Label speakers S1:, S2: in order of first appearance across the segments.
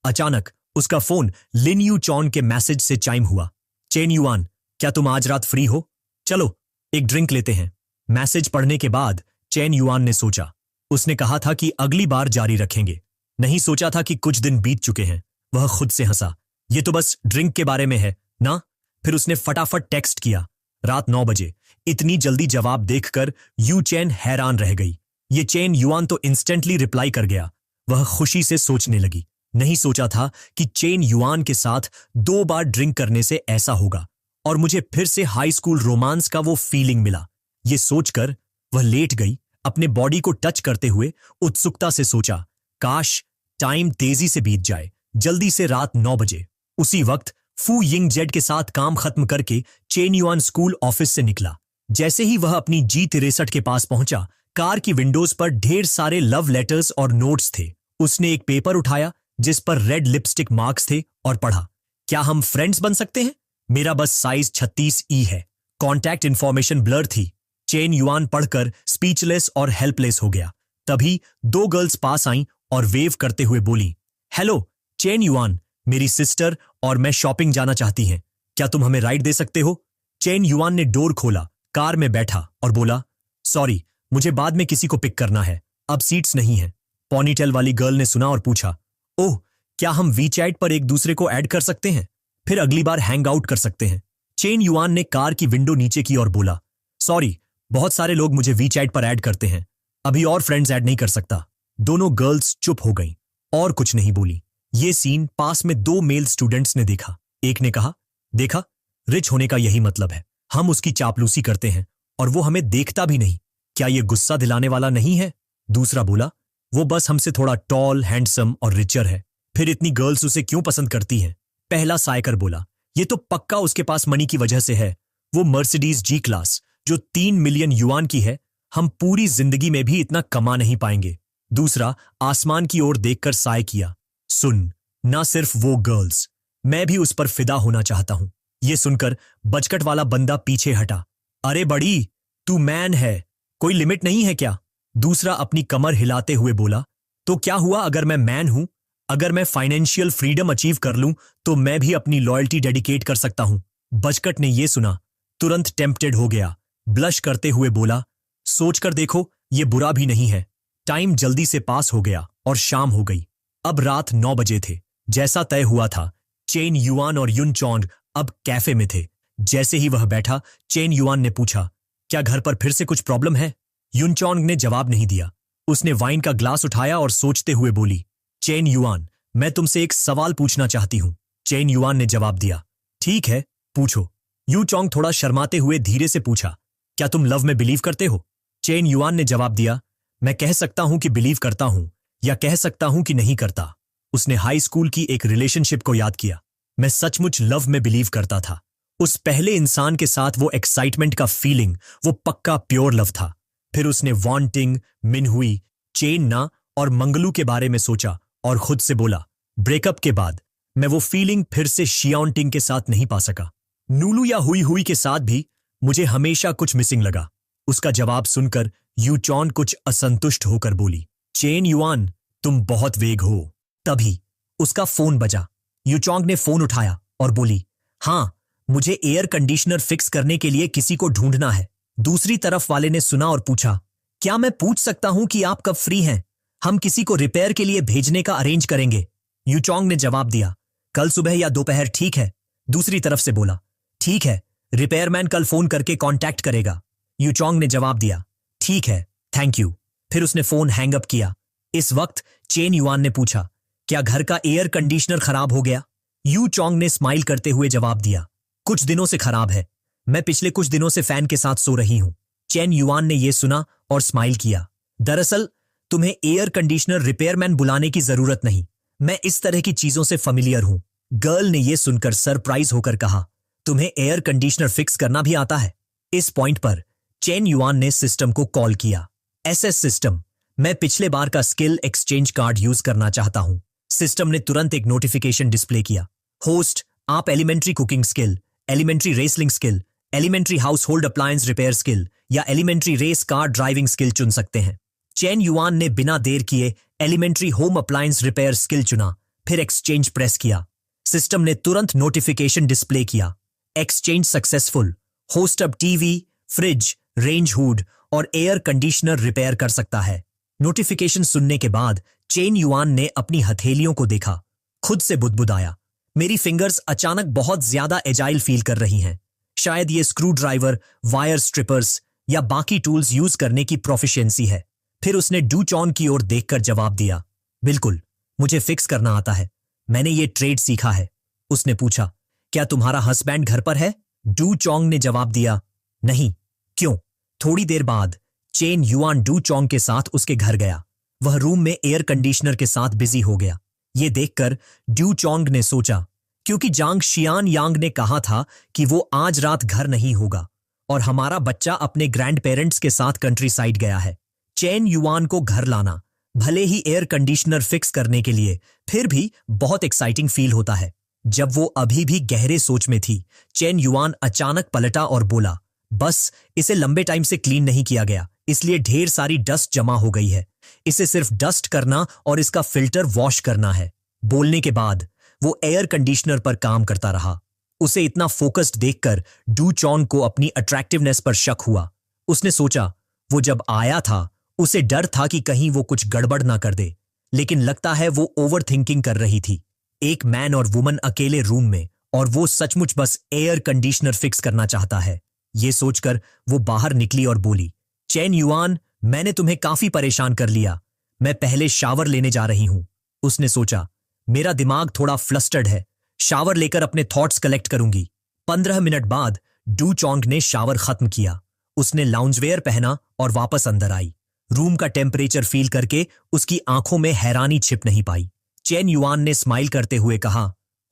S1: अचानक उसका phone Lin you चॉन के मैसेज से चाइम हुआ। चेन युआन, क्या तुम आज रात फ्री हो? चलो एक ड्रिंक लेते हैं। मैसेज पढ़ने के बाद चेन युआन ने सोचा। उसने कहा था कि अगली बार जारी रखेंगे, नहीं सोचा था कि कुछ दिन बीत चुके हैं। वह खुद से हंसा। ये तो बस ड्रिंक के बारे में है ना? फिर उसने फटाफट टेक्स्ट किया। रात 9 बजे। इतनी जल्दी जवाब देखकर यू चेन हैरान रह गई। ये चेन युआन तो इंस्टेंटली रिप्लाई कर गया। वह खुशी से सोचने लगी। नहीं सोचा था कि चेन युआन के साथ 2 बार ड्रिंक करने से ऐसा होगा और मुझे फिर से हाई स्कूल रोमांस का वो फीलिंग मिला। ये सोचकर वह लेट गई, अपने बॉडी को टच करते हुए उत्सुकता से सोचा, काश टाइम तेजी से बीत जाए। जल्दी से रात 9 बजे। उसी वक्त फू यिंग जेड के साथ काम खत्म करके चेन युआन स्कूल ऑफिस से निकला। जैसे ही वह अपनी G63 के पास पहुंचा, कार की विंडोज पर ढेर सारे लव लेटर्स और नोट्स थे। उसने एक पेपर उठाया जिस पर रेड लिपस्टिक मार्क्स थे और पढ़ा, क्या हम फ्रेंड्स बन सकते हैं? मेरा बस साइज 36E है। कॉन्टैक्ट इंफॉर्मेशन ब्लर थी। चेन युआन पढ़कर स्पीचलेस और हेल्पलेस हो गया। तभी 2 गर्ल्स पास आईं और वेव करते हुए बोली, हेलो चेन युआन, मेरी सिस्टर और मैं शॉपिंग जाना चाहती हैं, क्या तुम हमें राइड दे सकते हो? चेन युआन ने डोर खोला, कार में बैठा और बोला, सॉरी, मुझे बाद में किसी को पिक करना है, अब सीट्स नहीं है। पॉनीटेल वाली गर्ल ने सुना और पूछा, ओह, क्या हम वीचैट पर एक दूसरे को ऐड कर सकते हैं? फिर अगली बार हैंग आउट कर सकते हैं। चेन युआन ने कार की विंडो नीचे की और बोला, सॉरी, बहुत सारे लोग मुझे वीचैट पर ऐड करते हैं, अभी और फ्रेंड्स ऐड नहीं कर सकता। दोनों गर्ल्स चुप हो गईं और कुछ नहीं बोली। ये सीन पास में 2 मेल स्टूडेंट्स ने देखा। एक ने कहा, देखा, रिच होने का यही मतलब है, हम उसकी चापलूसी करते हैं और वो हमें देखता भी नहीं, क्या ये गुस्सा दिलाने वाला नहीं है? दूसरा बोला, वो बस हमसे थोड़ा टॉल, हैंडसम और रिचर है, फिर इतनी गर्ल्स उसे क्यों पसंद करती हैं? पहला साइकर बोला, ये तो पक्का उसके पास मनी की वजह से है, वो मर्सिडीज जी क्लास जो 3 मिलियन युआन की है, हम पूरी जिंदगी में भी इतना कमा नहीं पाएंगे। दूसरा आसमान की ओर देखकर साय किया, सुन, ना सिर्फ वो गर्ल्स, मैं भी उस पर फिदा होना चाहता हूं। ये सुनकर बजकट वाला बंदा पीछे हटा। अरे बड़ी, तू मैन है, कोई लिमिट नहीं है क्या? दूसरा अपनी कमर हिलाते हुए बोला, तो क्या हुआ अगर मैं मैन हूं? अगर मैं फाइनेंशियल फ्रीडम अचीव कर लूं तो मैं भी अपनी लॉयल्टी डेडिकेट कर सकता हूं। बजकट ने यह सुना, तुरंत टेम्प्टेड हो गया। ब्लश करते हुए बोला, सोचकर देखो, ये बुरा भी नहीं है। टाइम जल्दी से पास हो गया और शाम हो गई। अब रात 9 बजे थे। जैसा तय हुआ था, चेन युआन और युन चोंग अब कैफे में थे। जैसे ही वह बैठा, चेन युआन ने पूछा, क्या घर पर फिर से कुछ प्रॉब्लम है? युन चोंग ने जवाब नहीं दिया। उसने वाइन का ग्लास उठाया और सोचते हुए बोली, चेन युआन, मैं तुमसे एक सवाल पूछना चाहती हूं। चेन युआन ने जवाब दिया, ठीक है, पूछो। यू चोंग थोड़ा शर्माते हुए धीरे से पूछा, क्या तुम लव में बिलीव करते हो? चेन युआन ने जवाब दिया, मैं कह सकता हूं कि बिलीव करता हूं या कह सकता हूं कि नहीं करता। उसने हाई स्कूल की एक रिलेशनशिप को याद किया। मैं सचमुच लव में बिलीव करता था। उस पहले इंसान के साथ वो एक्साइटमेंट का फीलिंग, वो पक्का प्योर लव था। फिर उसने वांटिंग, मिनहुई, चेन ना और मंगलू के बारे में सोचा और खुद से बोला, ब्रेकअप के बाद मैं वो फीलिंग फिर से शियाओंटिंग के साथ नहीं पा सका। नूलू या हुई हुई के साथ भी मुझे हमेशा कुछ मिसिंग लगा। उसका जवाब सुनकर यू चॉन कुछ असंतुष्ट होकर बोली, चेन युआन, तुम बहुत वेग हो। तभी उसका फोन बजा। यू चॉन्ग ने फोन उठाया और बोली, हाँ, मुझे एयर कंडीशनर फिक्स करने के लिए किसी को ढूंढना है। दूसरी तरफ वाले ने सुना और पूछा, क्या मैं पूछ सकता हूं कि आप कब फ्री हैं? हम किसी को रिपेयर के लिए भेजने का अरेंज करेंगे। यू चॉन्ग ने जवाब दिया, कल सुबह या दोपहर ठीक है। दूसरी तरफ से बोला, ठीक है, रिपेयरमैन कल फोन करके कांटेक्ट करेगा। यू चॉन्ग ने जवाब दिया, ठीक है, थैंक यू। फिर उसने फोन हैंग अप किया। इस वक्त चेन युआन ने पूछा, क्या घर का एयर कंडीशनर खराब हो गया? यू चॉन्ग ने स्माइल करते हुए जवाब दिया, कुछ दिनों से खराब है, मैं पिछले कुछ दिनों से फैन के साथ सो रही हूं। चेन युआन ने यह सुना और स्माइल किया, दरअसल तुम्हें एयर कंडीशनर रिपेयरमैन बुलाने की जरूरत नहीं, मैं इस तरह की चीजों से फैमिलियर हूं। गर्ल ने यह सुनकर सरप्राइज होकर कहा, तुम्हें एयर कंडीशनर फिक्स करना भी आता है? इस पॉइंट पर चेन युआन ने सिस्टम को कॉल किया, एसएस सिस्टम, मैं पिछले बार का स्किल एक्सचेंज कार्ड यूज करना चाहता हूं। सिस्टम ने तुरंत एक नोटिफिकेशन डिस्प्ले किया, होस्ट, आप elementary cooking skill, elementary wrestling skill, elementary household appliance repair skill या elementary race car driving skill चुन सकते हैं। चेन युआन ने बिना देर किए elementary home appliance repair skill चुना। फिर एक्सचेंज प्रेस किया। सिस्टम ने तुरंत नोटिफिकेशन डिस्प्ले किया, एक्सचेंज सक्सेसफुल। होस्ट अब टीवी, फ्रिज, रेंज हुड और एयर कंडीशनर रिपेयर कर सकता है। नोटिफिकेशन सुनने के बाद चेन युआन ने अपनी हथेलियों को देखा, खुद से बुदबुदाया, मेरी फिंगर्स अचानक बहुत ज्यादा एजाइल फील कर रही हैं। शायद ये स्क्रू ड्राइवर, वायर स्ट्रिपर्स या बाकी टूल्स यूज करने की प्रोफिशिएंसी है। फिर उसने डू चॉन की ओर देखकर जवाब दिया, बिल्कुल, मुझे फिक्स करना आता है, मैंने ये ट्रेड सीखा है। उसने पूछा, क्या तुम्हारा हस्बैंड घर पर है? डू चोंग ने जवाब दिया, नहीं। क्यों? थोड़ी देर बाद चेन युआन डू चोंग के साथ उसके घर गया। वह रूम में एयर कंडीशनर के साथ बिजी हो गया। ये देखकर डू चोंग ने सोचा, क्योंकि जांग शियान यांग ने कहा था कि वो आज रात घर नहीं होगा और हमारा बच्चा अपने ग्रैंड पेरेंट्स के साथ कंट्री साइड गया है। चेन युआन को घर लाना, भले ही एयर कंडीशनर फिक्स करने के लिए, फिर भी बहुत एक्साइटिंग फील होता है। जब वो अभी भी गहरे सोच में थी, चेन युआन अचानक पलटा और बोला, बस इसे लंबे टाइम से क्लीन नहीं किया गया, इसलिए ढेर सारी डस्ट जमा हो गई है। इसे सिर्फ डस्ट करना और इसका फिल्टर वॉश करना है। बोलने के बाद वो एयर कंडीशनर पर काम करता रहा। उसे इतना फोकस्ड देखकर डू चॉन को अपनी अट्रैक्टिवनेस पर शक हुआ। उसने सोचा, वो जब आया था उसे डर था कि कहीं वो कुछ गड़बड़ ना कर दे, लेकिन लगता है वो ओवर थिंकिंग कर रही थी। एक मैन और वुमन अकेले रूम में, और वो सचमुच बस एयर कंडीशनर फिक्स करना चाहता है। ये सोचकर वो बाहर निकली और बोली, चेन युआन, मैंने तुम्हें काफी परेशान कर लिया, मैं पहले शावर लेने जा रही हूं। उसने सोचा, मेरा दिमाग थोड़ा फ्लस्टर्ड है, शावर लेकर अपने थॉट्स कलेक्ट करूंगी। 15 मिनट बाद डू चोंग ने शावर खत्म किया। उसने लाउंजवेयर पहना और वापस अंदर आई। रूम का टेम्परेचर फील करके उसकी आंखों में हैरानी छिप नहीं पाई। चेन युआन ने स्माइल करते हुए कहा,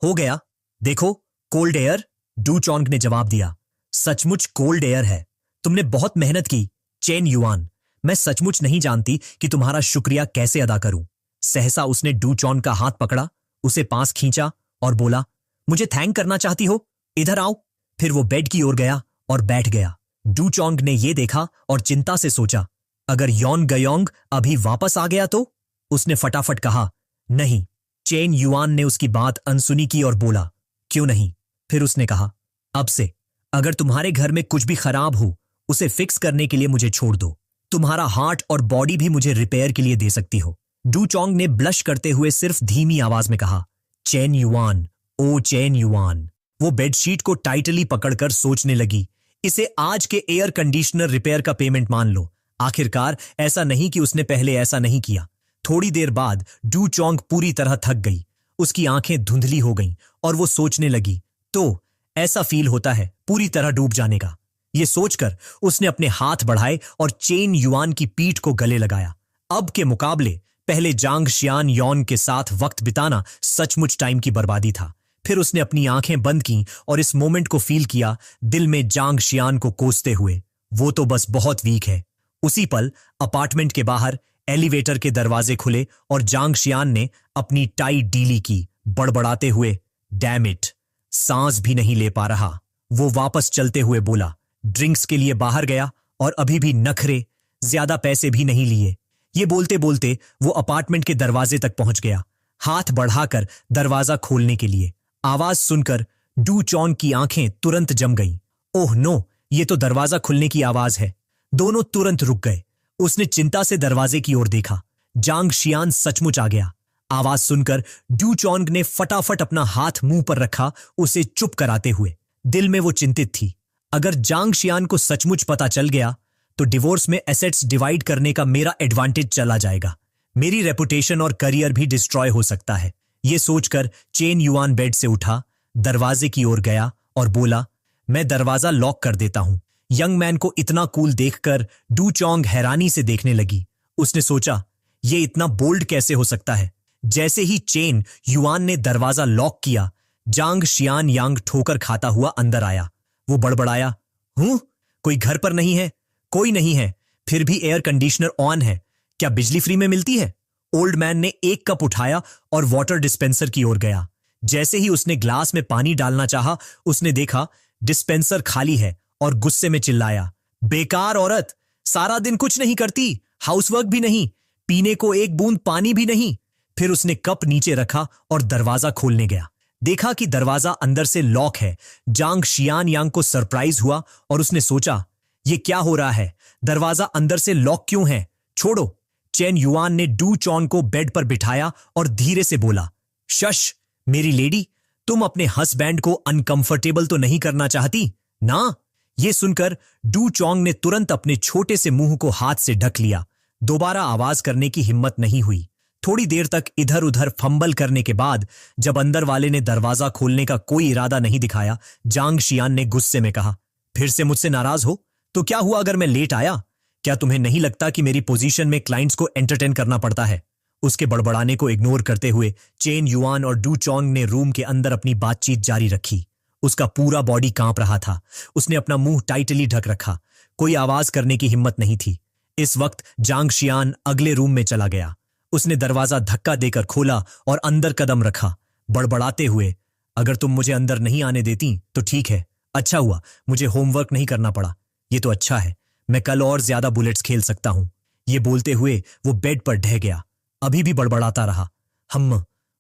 S1: हो गया, देखो, कोल्ड एयर। डू चोंग ने जवाब दिया, सचमुच कोल्ड एयर है, तुमने बहुत मेहनत की। चेन युआन, मैं सचमुच नहीं जानती कि तुम्हारा शुक्रिया कैसे अदा करूं। सहसा उसने डू चॉन का हाथ पकड़ा, उसे पास खींचा और बोला, मुझे थैंक करना चाहती हो? इधर आओ। फिर वो बेड की ओर गया और बैठ गया। डू चोंग ने ये देखा और चिंता से सोचा, अगर यॉन गयोंग अभी वापस आ गया तो? उसने फटाफट कहा, नहीं। चेन युआन ने उसकी बात अनसुनी की और बोला, क्यों नहीं? फिर उसने कहा, अब से अगर तुम्हारे घर में कुछ भी खराब हो, उसे फिक्स करने के लिए मुझे छोड़ दो। तुम्हारा हार्ट और बॉडी भी मुझे रिपेयर के लिए दे सकती हो। डू चोंग ने ब्लश करते हुए सिर्फ धीमी आवाज में कहा, चेन युआन, ओ चेन युआन। वो बेडशीट को टाइटली पकड़कर सोचने लगी, इसे आज के एयर कंडीशनर रिपेयर का पेमेंट मान लो। आखिरकार ऐसा नहीं कि उसने पहले ऐसा नहीं किया। थोड़ी देर बाद डू चोंग पूरी तरह थक गई, उसकी आंखें धुंधली हो गईं और वो सोचने लगी, तो ऐसा फील होता है पूरी तरह डूब जाने का। ये सोचकर उसने अपने हाथ बढ़ाए और चेन युआन की पीठ को गले लगाया। अब के मुकाबले पहले जांग शियान यॉन के साथ वक्त बिताना सचमुच टाइम की बर्बादी था। फिर उसने अपनी आंखें बंद की और इस मोमेंट को फील किया, दिल में जांग शियान को कोसते हुए, वो तो बस बहुत वीक है। उसी पल अपार्टमेंट के बाहर एलिवेटर के दरवाजे खुले और जांग शियान ने अपनी टाई डीली की, बड़बड़ाते हुए, डैम इट, सांस भी नहीं ले पा रहा। वो वापस चलते हुए बोला, ड्रिंक्स के लिए बाहर गया और अभी भी नखरे, ज्यादा पैसे भी नहीं लिए। ये बोलते बोलते वो अपार्टमेंट के दरवाजे तक पहुंच गया, हाथ बढ़ाकर दरवाजा खोलने के लिए। आवाज सुनकर डू चॉन की आंखें तुरंत जम गईं। ओह नो, ये तो दरवाजा खुलने की आवाज है। दोनों तुरंत रुक गए। उसने चिंता से दरवाजे की ओर देखा। जांग शियान सचमुच आ गया। आवाज सुनकर डू चॉन्ग ने फटाफट अपना हाथ मुंह पर रखा, उसे चुप कराते हुए। दिल में वो चिंतित थी, अगर जांग शियान को सचमुच पता चल गया तो डिवोर्स में एसेट्स डिवाइड करने का मेरा एडवांटेज चला जाएगा। मेरी रेपुटेशन और करियर भी डिस्ट्रॉय हो सकता है। ये सोचकर चेन युआन बेड से उठा, दरवाजे की ओर गया और बोला, मैं दरवाजा लॉक कर देता हूं। यंग मैन को इतना कूल देखकर डू चॉन्ग हैरानी से देखने लगी। उसने सोचा, ये इतना बोल्ड कैसे हो सकता है? जैसे ही चेन युआन ने दरवाजा लॉक किया, जांग शियान यांग ठोकर खाता हुआ अंदर आया। वो बड़बड़ाया, कोई घर पर नहीं है? कोई नहीं है, फिर भी एयर कंडीशनर ऑन है, क्या बिजली फ्री में मिलती है? ओल्ड मैन ने एक कप उठाया और वाटर डिस्पेंसर की ओर गया। जैसे ही उसने ग्लास में पानी डालना चाहा, उसने देखा डिस्पेंसर खाली है और गुस्से में चिल्लाया, बेकार औरत, सारा दिन कुछ नहीं करती, हाउसवर्क भी नहीं, पीने को एक बूंद पानी भी नहीं। फिर उसने कप नीचे रखा और दरवाजा खोलने गया। देखा कि दरवाजा अंदर से लॉक है। जांग शियान यांग को सरप्राइज हुआ और उसने सोचा, ये क्या हो रहा है? दरवाजा अंदर से लॉक क्यों है? छोड़ो। चेन युआन ने डू चॉन को बेड पर बिठाया और धीरे से बोला, शश मेरी लेडी, तुम अपने हस्बैंड को अनकंफर्टेबल तो नहीं करना चाहती ना? यह सुनकर डू चोंग ने तुरंत अपने छोटे से मुंह को हाथ से ढक लिया। दोबारा आवाज करने की हिम्मत नहीं हुई। थोड़ी देर तक इधर उधर फंबल करने के बाद जब अंदर वाले ने दरवाजा खोलने का कोई इरादा नहीं दिखाया, जांग शियान ने गुस्से में कहा, फिर से मुझसे नाराज हो? तो क्या हुआ अगर मैं लेट आया? क्या तुम्हें नहीं लगता कि मेरी पोजीशन में क्लाइंट्स को एंटरटेन करना पड़ता है? उसके बड़बड़ाने को इग्नोर करते हुए चेन युआन और डू चोंग ने रूम के अंदर अपनी बातचीत जारी रखी। उसका पूरा बॉडी कांप रहा था। उसने अपना मुंह टाइटली ढक रखा। कोई आवाज करने की हिम्मत नहीं थी। इस वक्त जांग शियान अगले रूम में चला गया। उसने दरवाजा धक्का देकर खोला और अंदर कदम रखा, बड़बड़ाते हुए, अगर तुम मुझे अंदर नहीं आने देती तो ठीक है। अच्छा हुआ मुझे होमवर्क नहीं करना पड़ा। ये तो अच्छा है, मैं कल और ज्यादा बुलेट्स खेल सकता हूं। ये बोलते हुए वो बेड पर ढह गया। अभी भी बड़बड़ाता रहा,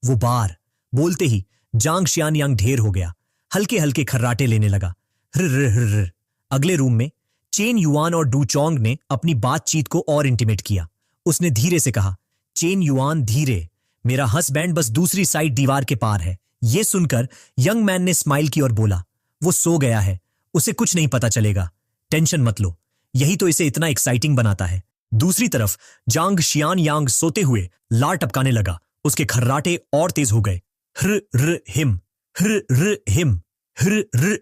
S1: वो बार। बोलते ही जांग शियान यांग ढेर हो गया। हल्के हल्के खर्राटे लेने लगा। हर। अगले रूम में चेन युआन और डू चोंग ने अपनी बातचीत को और इंटीमेट किया। उसने धीरे से कहा, चेन युआन धीरे, मेरा हस्बैंड बस दूसरी साइड दीवार के पार है। यह सुनकर यंग मैन ने स्माइल की और बोला, वो सो गया है, उसे कुछ नहीं पता चलेगा, टेंशन मत लो। यही तो इसे इतना एक्साइटिंग बनाता है। दूसरी तरफ जांग शियान यांग सोते हुए लार टपकाने लगा। उसके खर्राटे और तेज हो गए। Her him, her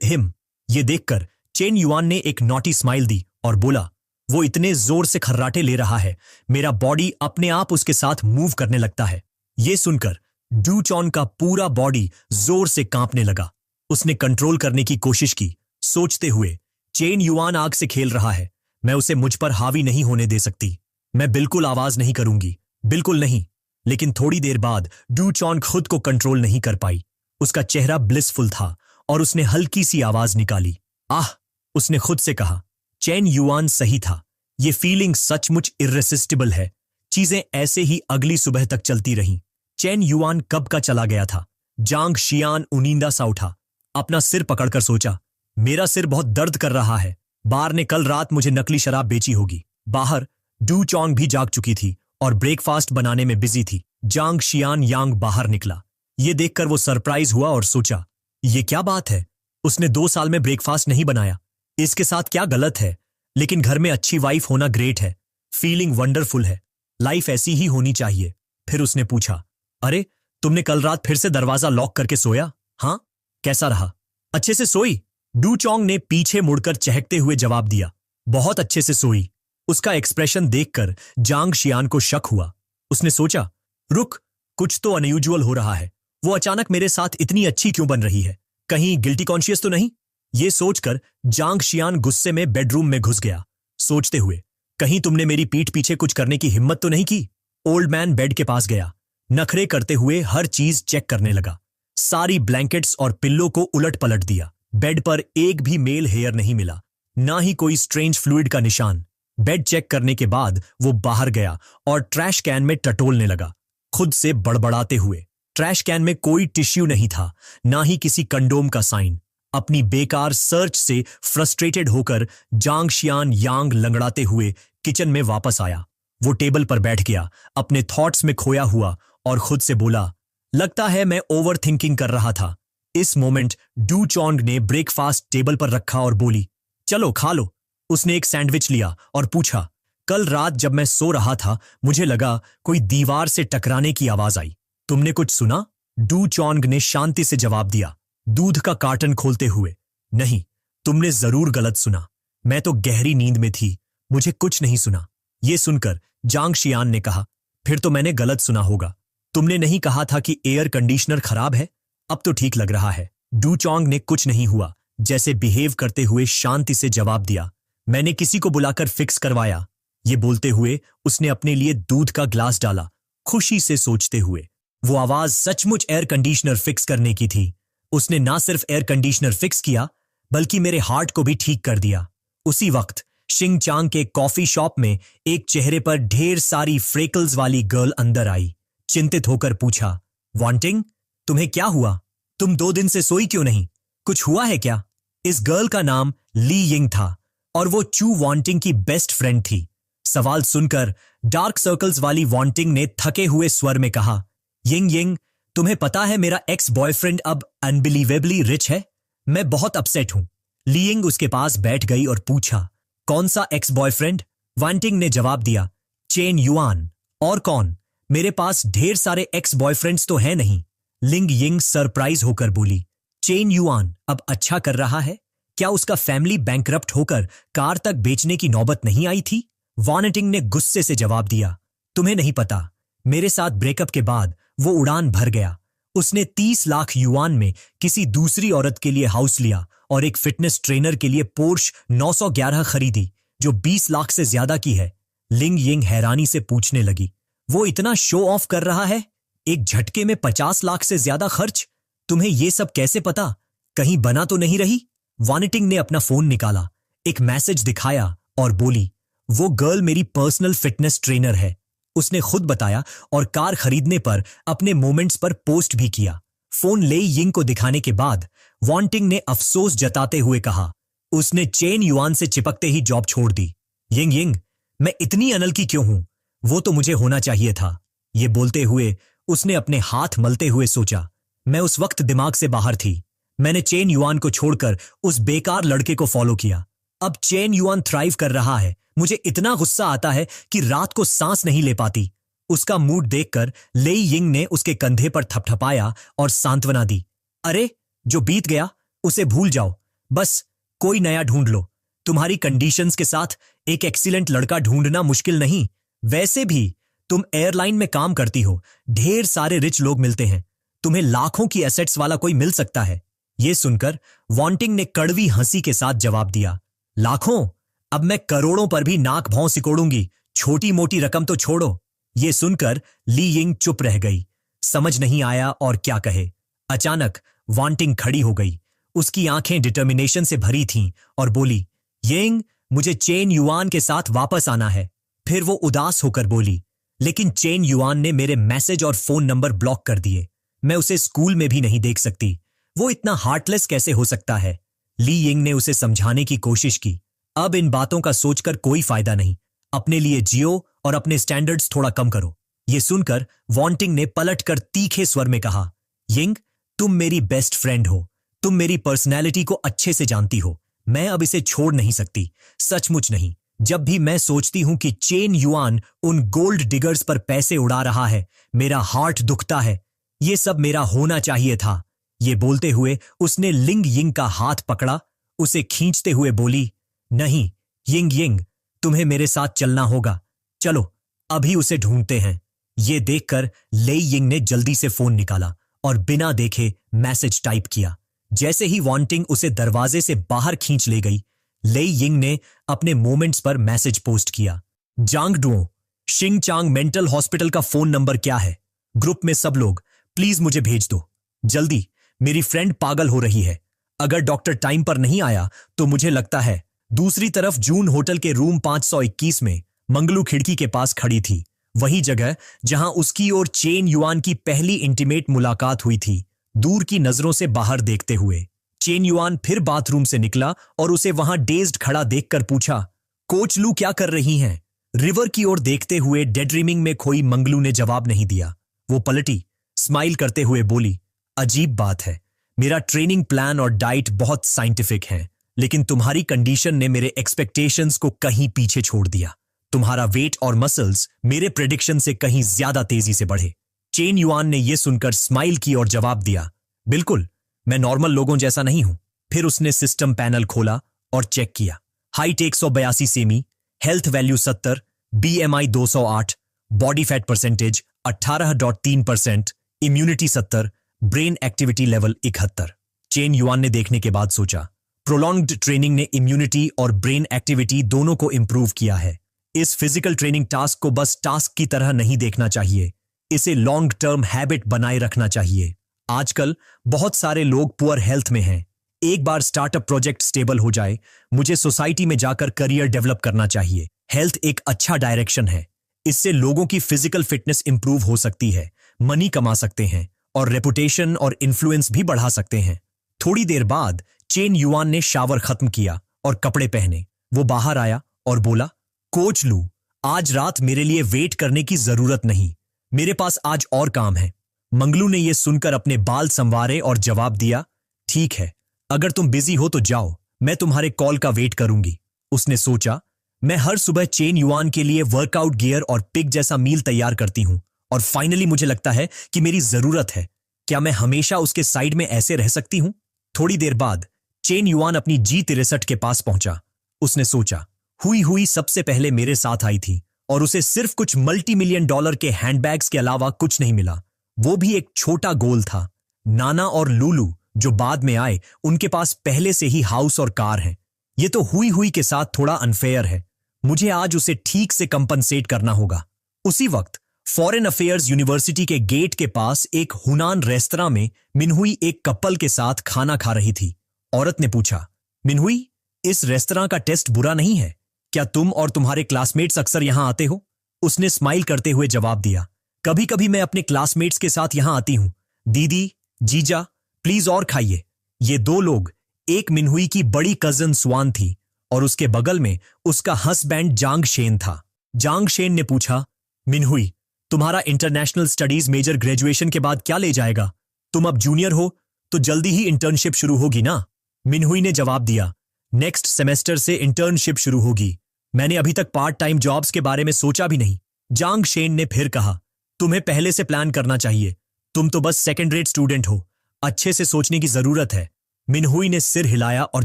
S1: him. ये देखकर चेन युआन ने एक नॉटी स्माइल दी और बोला, वो इतने जोर से खर्राटे ले रहा है, मेरा बॉडी अपने आप उसके साथ मूव करने लगता है। यह सुनकर डू चॉन का पूरा बॉडी जोर से कांपने लगा। उसने कंट्रोल करने की कोशिश की, सोचते हुए, चेन युआन आग से खेल रहा है, मैं उसे मुझ पर हावी नहीं होने दे सकती। मैं बिल्कुल आवाज नहीं करूंगी, बिल्कुल नहीं। लेकिन थोड़ी देर बाद डू चॉन खुद को कंट्रोल नहीं कर पाई। उसका चेहरा ब्लिसफुल था और उसने हल्की सी आवाज निकाली, आह। उसने खुद से कहा, चेन युआन सही था, ये फीलिंग सचमुच इर्रेसिस्टिबल है। चीजें ऐसे ही अगली सुबह तक चलती रहीं। चेन युआन कब का चला गया था। जांग शियान उनींदा सा उठा, अपना सिर पकड़कर सोचा, मेरा सिर बहुत दर्द कर रहा है। बार ने कल रात मुझे नकली शराब बेची होगी। बाहर डू चोंग भी जाग चुकी थी और ब्रेकफास्ट बनाने में बिजी थी। जांग शियान यांग बाहर निकला। ये देखकर वो सरप्राइज हुआ और सोचा, ये क्या बात है, उसने 2 साल में ब्रेकफास्ट नहीं बनाया, इसके साथ क्या गलत है? लेकिन घर में अच्छी वाइफ होना ग्रेट है, फीलिंग वंडरफुल है, लाइफ ऐसी ही होनी चाहिए। फिर उसने पूछा, अरे तुमने कल रात फिर से दरवाजा लॉक करके सोया? हाँ, कैसा रहा? अच्छे से सोई? डू चोंग ने पीछे मुड़कर चहकते हुए जवाब दिया, बहुत अच्छे से सोई। उसका एक्सप्रेशन देखकर जांग शियान को शक हुआ। उसने सोचा, रुक, कुछ तो अनयूजुअल हो रहा है। वो अचानक मेरे साथ इतनी अच्छी क्यों बन रही है? कहीं गिल्टी कॉन्शियस तो नहीं? ये सोचकर जांग शियान गुस्से में बेडरूम में घुस गया, सोचते हुए, कहीं तुमने मेरी पीठ पीछे कुछ करने की हिम्मत तो नहीं की? ओल्ड मैन बेड के पास गया, नखरे करते हुए हर चीज चेक करने लगा। सारी ब्लैंकेट्स और पिल्लो को उलट पलट दिया। बेड पर एक भी मेल हेयर नहीं मिला, ना ही कोई स्ट्रेंज फ्लूइड का निशान। बेड चेक करने के बाद वो बाहर गया और ट्रैश कैन में टटोलने लगा, खुद से बड़बड़ाते हुए। ट्रैश कैन में कोई टिश्यू नहीं था, ना ही किसी कंडोम का साइन। अपनी बेकार सर्च से फ्रस्ट्रेटेड होकर जांग शियान यांग लंगड़ाते हुए किचन में वापस आया। वो टेबल पर बैठ गया, अपने थॉट्स में खोया हुआ, और खुद से बोला, लगता है मैं ओवर थिंकिंग कर रहा था। इस मोमेंट डू चोंग ने ब्रेकफास्ट टेबल पर रखा और बोली, चलो खा लो। उसने एक सैंडविच लिया और पूछा, कल रात जब मैं सो रहा था मुझे लगा कोई दीवार से टकराने की आवाज आई, तुमने कुछ सुना? डू चोंग ने शांति से जवाब दिया, दूध का कार्टन खोलते हुए, नहीं, तुमने जरूर गलत सुना, मैं तो गहरी नींद में थी, मुझे कुछ नहीं सुना। यह सुनकर जांग शियान ने कहा, फिर तो मैंने गलत सुना होगा। तुमने नहीं कहा था कि एयर कंडीशनर खराब है? अब तो ठीक लग रहा है। डू चोंग ने कुछ नहीं हुआ जैसे बिहेव करते हुए शांति से जवाब दिया, मैंने किसी को बुलाकर फिक्स करवाया। ये बोलते हुए उसने अपने लिए दूध का ग्लास डाला, खुशी से सोचते हुए। वो आवाज सचमुच एयर कंडीशनर फिक्स करने की थी। उसने ना सिर्फ एयर कंडीशनर फिक्स किया बल्कि मेरे हार्ट को भी ठीक कर दिया। उसी वक्त शिंगचांग के कॉफी शॉप में एक चेहरे पर ढेर सारी फ्रेकल्स वाली गर्ल अंदर आई। चिंतित होकर पूछा, वांटिंग, तुम्हें क्या हुआ? तुम 2 दिन से सोई क्यों नहीं? कुछ हुआ है क्या? इस गर्ल का नाम ली यिंग था और वो चू वांटिंग की बेस्ट फ्रेंड थी। सवाल सुनकर डार्क सर्कल्स वाली वांटिंग ने थके हुए स्वर में कहा, यिंग यिंग, तुम्हें पता है मेरा एक्स बॉयफ्रेंड अब अनबिलीवेबली रिच है। मैं बहुत अपसेट हूं। ली यिंग उसके पास बैठ गई और पूछा, कौन सा एक्स बॉयफ्रेंड? वांटिंग ने जवाब दिया, चेन युआन। और कौन? मेरे पास ढेर सारे एक्स बॉयफ्रेंड्स तो हैं नहीं। लिंग यिंग सरप्राइज होकर बोली, चेन युआन अब अच्छा कर रहा है? क्या उसका फैमिली बैंकरप्ट होकर कार तक बेचने की नौबत नहीं आई थी? वांटिंग ने गुस्से से जवाब दिया, तुम्हें नहीं पता, मेरे साथ ब्रेकअप के बाद वो उड़ान भर गया। उसने 30 लाख युआन में किसी दूसरी औरत के लिए हाउस लिया और एक फिटनेस ट्रेनर के लिए पोर्श 911 खरीदी जो 20 लाख से ज्यादा की है। लिंग यिंग हैरानी से पूछने लगी, वो इतना शो ऑफ कर रहा है? एक झटके में 50 लाख से ज्यादा खर्च? तुम्हें ये सब कैसे पता? कहीं बना तो नहीं रही? वांटिंग ने अपना फोन निकाला, एक मैसेज दिखाया और बोली, वो गर्ल मेरी पर्सनल फिटनेस ट्रेनर है। उसने खुद बताया और कार खरीदने पर अपने मोमेंट्स पर पोस्ट भी किया। फोन ले यिंग को दिखाने के बाद वांटिंग ने अफसोस जताते हुए कहा, उसने चेन युआन से चिपकते ही जॉब छोड़ दी। यिंग यिंग, मैं इतनी अनलकी क्यों हूं? वो तो मुझे होना चाहिए था। ये बोलते हुए उसने अपने हाथ मलते हुए सोचा, मैं उस वक्त दिमाग से बाहर थी। मैंने चेन युआन को छोड़कर उस बेकार लड़के को फॉलो किया। अब चेन युआन थ्राइव कर रहा है। मुझे इतना गुस्सा आता है कि रात को सांस नहीं ले पाती। उसका मूड देखकर लेई यिंग ने उसके कंधे पर थपथपाया और सांत्वना दी, अरे जो बीत गया उसे भूल जाओ, बस कोई नया ढूंढ लो। तुम्हारी कंडीशंस के साथ एक एक्सीलेंट लड़का ढूंढना मुश्किल नहीं। वैसे भी तुम एयरलाइन में काम करती हो, ढेर सारे रिच लोग मिलते हैं। तुम्हें लाखों की एसेट्स वाला कोई मिल सकता है। यह सुनकर वांटिंग ने कड़वी हंसी के साथ जवाब दिया, लाखों? अब मैं करोड़ों पर भी नाक भौं सिकोड़ूंगी। छोटी मोटी रकम तो छोड़ो। यह सुनकर ली यिंग चुप रह गई, समझ नहीं आया और क्या कहे। अचानक वांटिंग खड़ी हो गई। उसकी आंखें डिटर्मिनेशन से भरी थीं और बोली, यिंग, मुझे चेन युआन के साथ वापस आना है। फिर वो उदास होकर बोली, लेकिन चेन युआन ने मेरे मैसेज और फोन नंबर ब्लॉक कर दिए। मैं उसे स्कूल में भी नहीं देख सकती। वो इतना हार्टलेस कैसे हो सकता है? ली यिंग ने उसे समझाने की कोशिश की, अब इन बातों का सोचकर कोई फायदा नहीं। अपने लिए जियो और अपने स्टैंडर्ड्स थोड़ा कम करो। यह सुनकर वांटिंग ने पलटकर तीखे स्वर में कहा, यिंग, तुम मेरी बेस्ट फ्रेंड हो। तुम मेरी पर्सनैलिटी को अच्छे से जानती हो। मैं अब इसे छोड़ नहीं सकती, सचमुच नहीं। जब भी मैं सोचती हूं कि चेन युआन उन गोल्ड डिगर्स पर पैसे उड़ा रहा है, मेरा हार्ट दुखता है। यह सब मेरा होना चाहिए था। ये बोलते हुए उसने लिंग यिंग का हाथ पकड़ा, उसे खींचते हुए बोली, नहीं यिंग यिंग, तुम्हें मेरे साथ चलना होगा। चलो अभी उसे ढूंढते हैं। ये देखकर लेई यिंग ने जल्दी से फोन निकाला और बिना देखे मैसेज टाइप किया। जैसे ही वांटिंग उसे दरवाजे से बाहर खींच ले गई, लेई यिंग ने अपने मोमेंट्स पर मैसेज पोस्ट किया, जांगडुओ, शिंगचांग मेंटल हॉस्पिटल का फोन नंबर क्या है? ग्रुप में सब लोग प्लीज मुझे भेज दो जल्दी। मेरी फ्रेंड पागल हो रही है। अगर डॉक्टर टाइम पर नहीं आया तो मुझे लगता है। दूसरी तरफ जून होटल के रूम 521 में मंगलू खिड़की के पास खड़ी थी, वही जगह जहां उसकी और चेन युआन की पहली इंटीमेट मुलाकात हुई थी। दूर की नजरों से बाहर देखते हुए चेन युआन फिर बाथरूम से निकला और उसे वहां डेज्ड खड़ा देखकर पूछा, कोच लू क्या कर रही हैं? रिवर की ओर देखते हुए डेड ड्रीमिंग में खोई मंगलू ने जवाब नहीं दिया। वो पलटी, स्माइल करते हुए बोली, अजीब बात है, मेरा ट्रेनिंग प्लान और डाइट बहुत साइंटिफिक है, लेकिन तुम्हारी कंडीशन ने मेरे एक्सपेक्टेशंस को कहीं पीछे छोड़ दिया। तुम्हारा वेट और मसल्स मेरे प्रेडिक्शन से कहीं ज्यादा तेजी से बढ़े। चेन युआन ने यह सुनकर स्माइल की और जवाब दिया, बिल्कुल, मैं नॉर्मल लोगों जैसा नहीं हूं। फिर उसने सिस्टम पैनल खोला और चेक किया। Height 182 semi, health value 70, BMI 208, body fat percentage 18.3%, immunity 70, brain activity level 71। Chain Yuan ने देखने के बाद सोचा, प्रोलॉन्ग्ड ट्रेनिंग ने इम्यूनिटी और ब्रेन एक्टिविटी दोनों को इंप्रूव किया है। इस फिजिकल ट्रेनिंग टास्क को बस टास्क की तरह नहीं देखना चाहिए, इसे लॉन्ग टर्म हैबिट बनाए रखना चाहिए। आजकल बहुत सारे लोग पुअर हेल्थ में हैं। एक बार स्टार्टअप प्रोजेक्ट स्टेबल हो जाए, मुझे सोसाइटी में जाकर करियर डेवलप करना चाहिए। हेल्थ एक अच्छा डायरेक्शन है, इससे लोगों की फिजिकल फिटनेस इंप्रूव हो सकती है, मनी कमा सकते हैं और रेपुटेशन और इन्फ्लुएंस भी बढ़ा सकते हैं। थोड़ी देर बाद चेन युआन ने शावर खत्म किया और कपड़े पहने। वो बाहर आया और बोला, कोच लू, आज रात मेरे लिए वेट करने की जरूरत नहीं, मेरे पास आज और काम है। मंगलू ने यह सुनकर अपने बाल संवारे और जवाब दिया, ठीक है, अगर तुम बिजी हो तो जाओ, मैं तुम्हारे कॉल का वेट करूंगी। उसने सोचा, मैं हर सुबह चेन युआन के लिए वर्कआउट गियर और पिग जैसा मील तैयार करती हूं और फाइनली मुझे लगता है कि मेरी जरूरत है। क्या मैं हमेशा उसके साइड में ऐसे रह सकती हूं? थोड़ी देर बाद चेन युआन अपनी G63 के पास पहुंचा। उसने सोचा, हुई सबसे पहले मेरे साथ आई थी और उसे सिर्फ कुछ $multi-million के हैंडबैग्स के अलावा कुछ नहीं मिला। वो भी एक छोटा गोल था। नाना और लूलू जो बाद में आए, उनके पास पहले से ही हाउस और कार है। ये तो हुई के साथ थोड़ा अनफेयर है। मुझे आज उसे ठीक से कंपनसेट करना होगा। उसी वक्त फॉरेन अफेयर्स यूनिवर्सिटी के गेट के पास एक हुनान रेस्तरां में मिनहुई एक कपल के साथ खाना खा रही थी। औरत ने पूछा, मिनहुई, इस रेस्तरां का टेस्ट बुरा नहीं है, क्या तुम और तुम्हारे क्लासमेट्स अक्सर यहां आते हो? उसने स्माइल करते हुए जवाब दिया, कभी कभी मैं अपने क्लासमेट्स के साथ यहां आती हूं। दीदी, जीजा, प्लीज और खाइए। ये दो लोग, एक मिनहुई की बड़ी कजन स्वान थी और उसके बगल में उसका हस्बैंड जांग शेन था। जांग शेन ने पूछा, मिनहुई, तुम्हारा इंटरनेशनल स्टडीज मेजर ग्रेजुएशन के बाद क्या ले जाएगा? तुम अब जूनियर हो तो जल्दी ही इंटर्नशिप शुरू होगी ना? मिनहुई ने जवाब दिया, नेक्स्ट सेमेस्टर से इंटर्नशिप शुरू होगी। मैंने अभी तक पार्ट टाइम जॉब्स के बारे में सोचा भी नहीं। जांग शेन ने फिर कहा, तुम्हें पहले से प्लान करना चाहिए, तुम तो बस सेकेंड रेट स्टूडेंट हो, अच्छे से सोचने की जरूरत है। मिनहुई ने सिर हिलाया और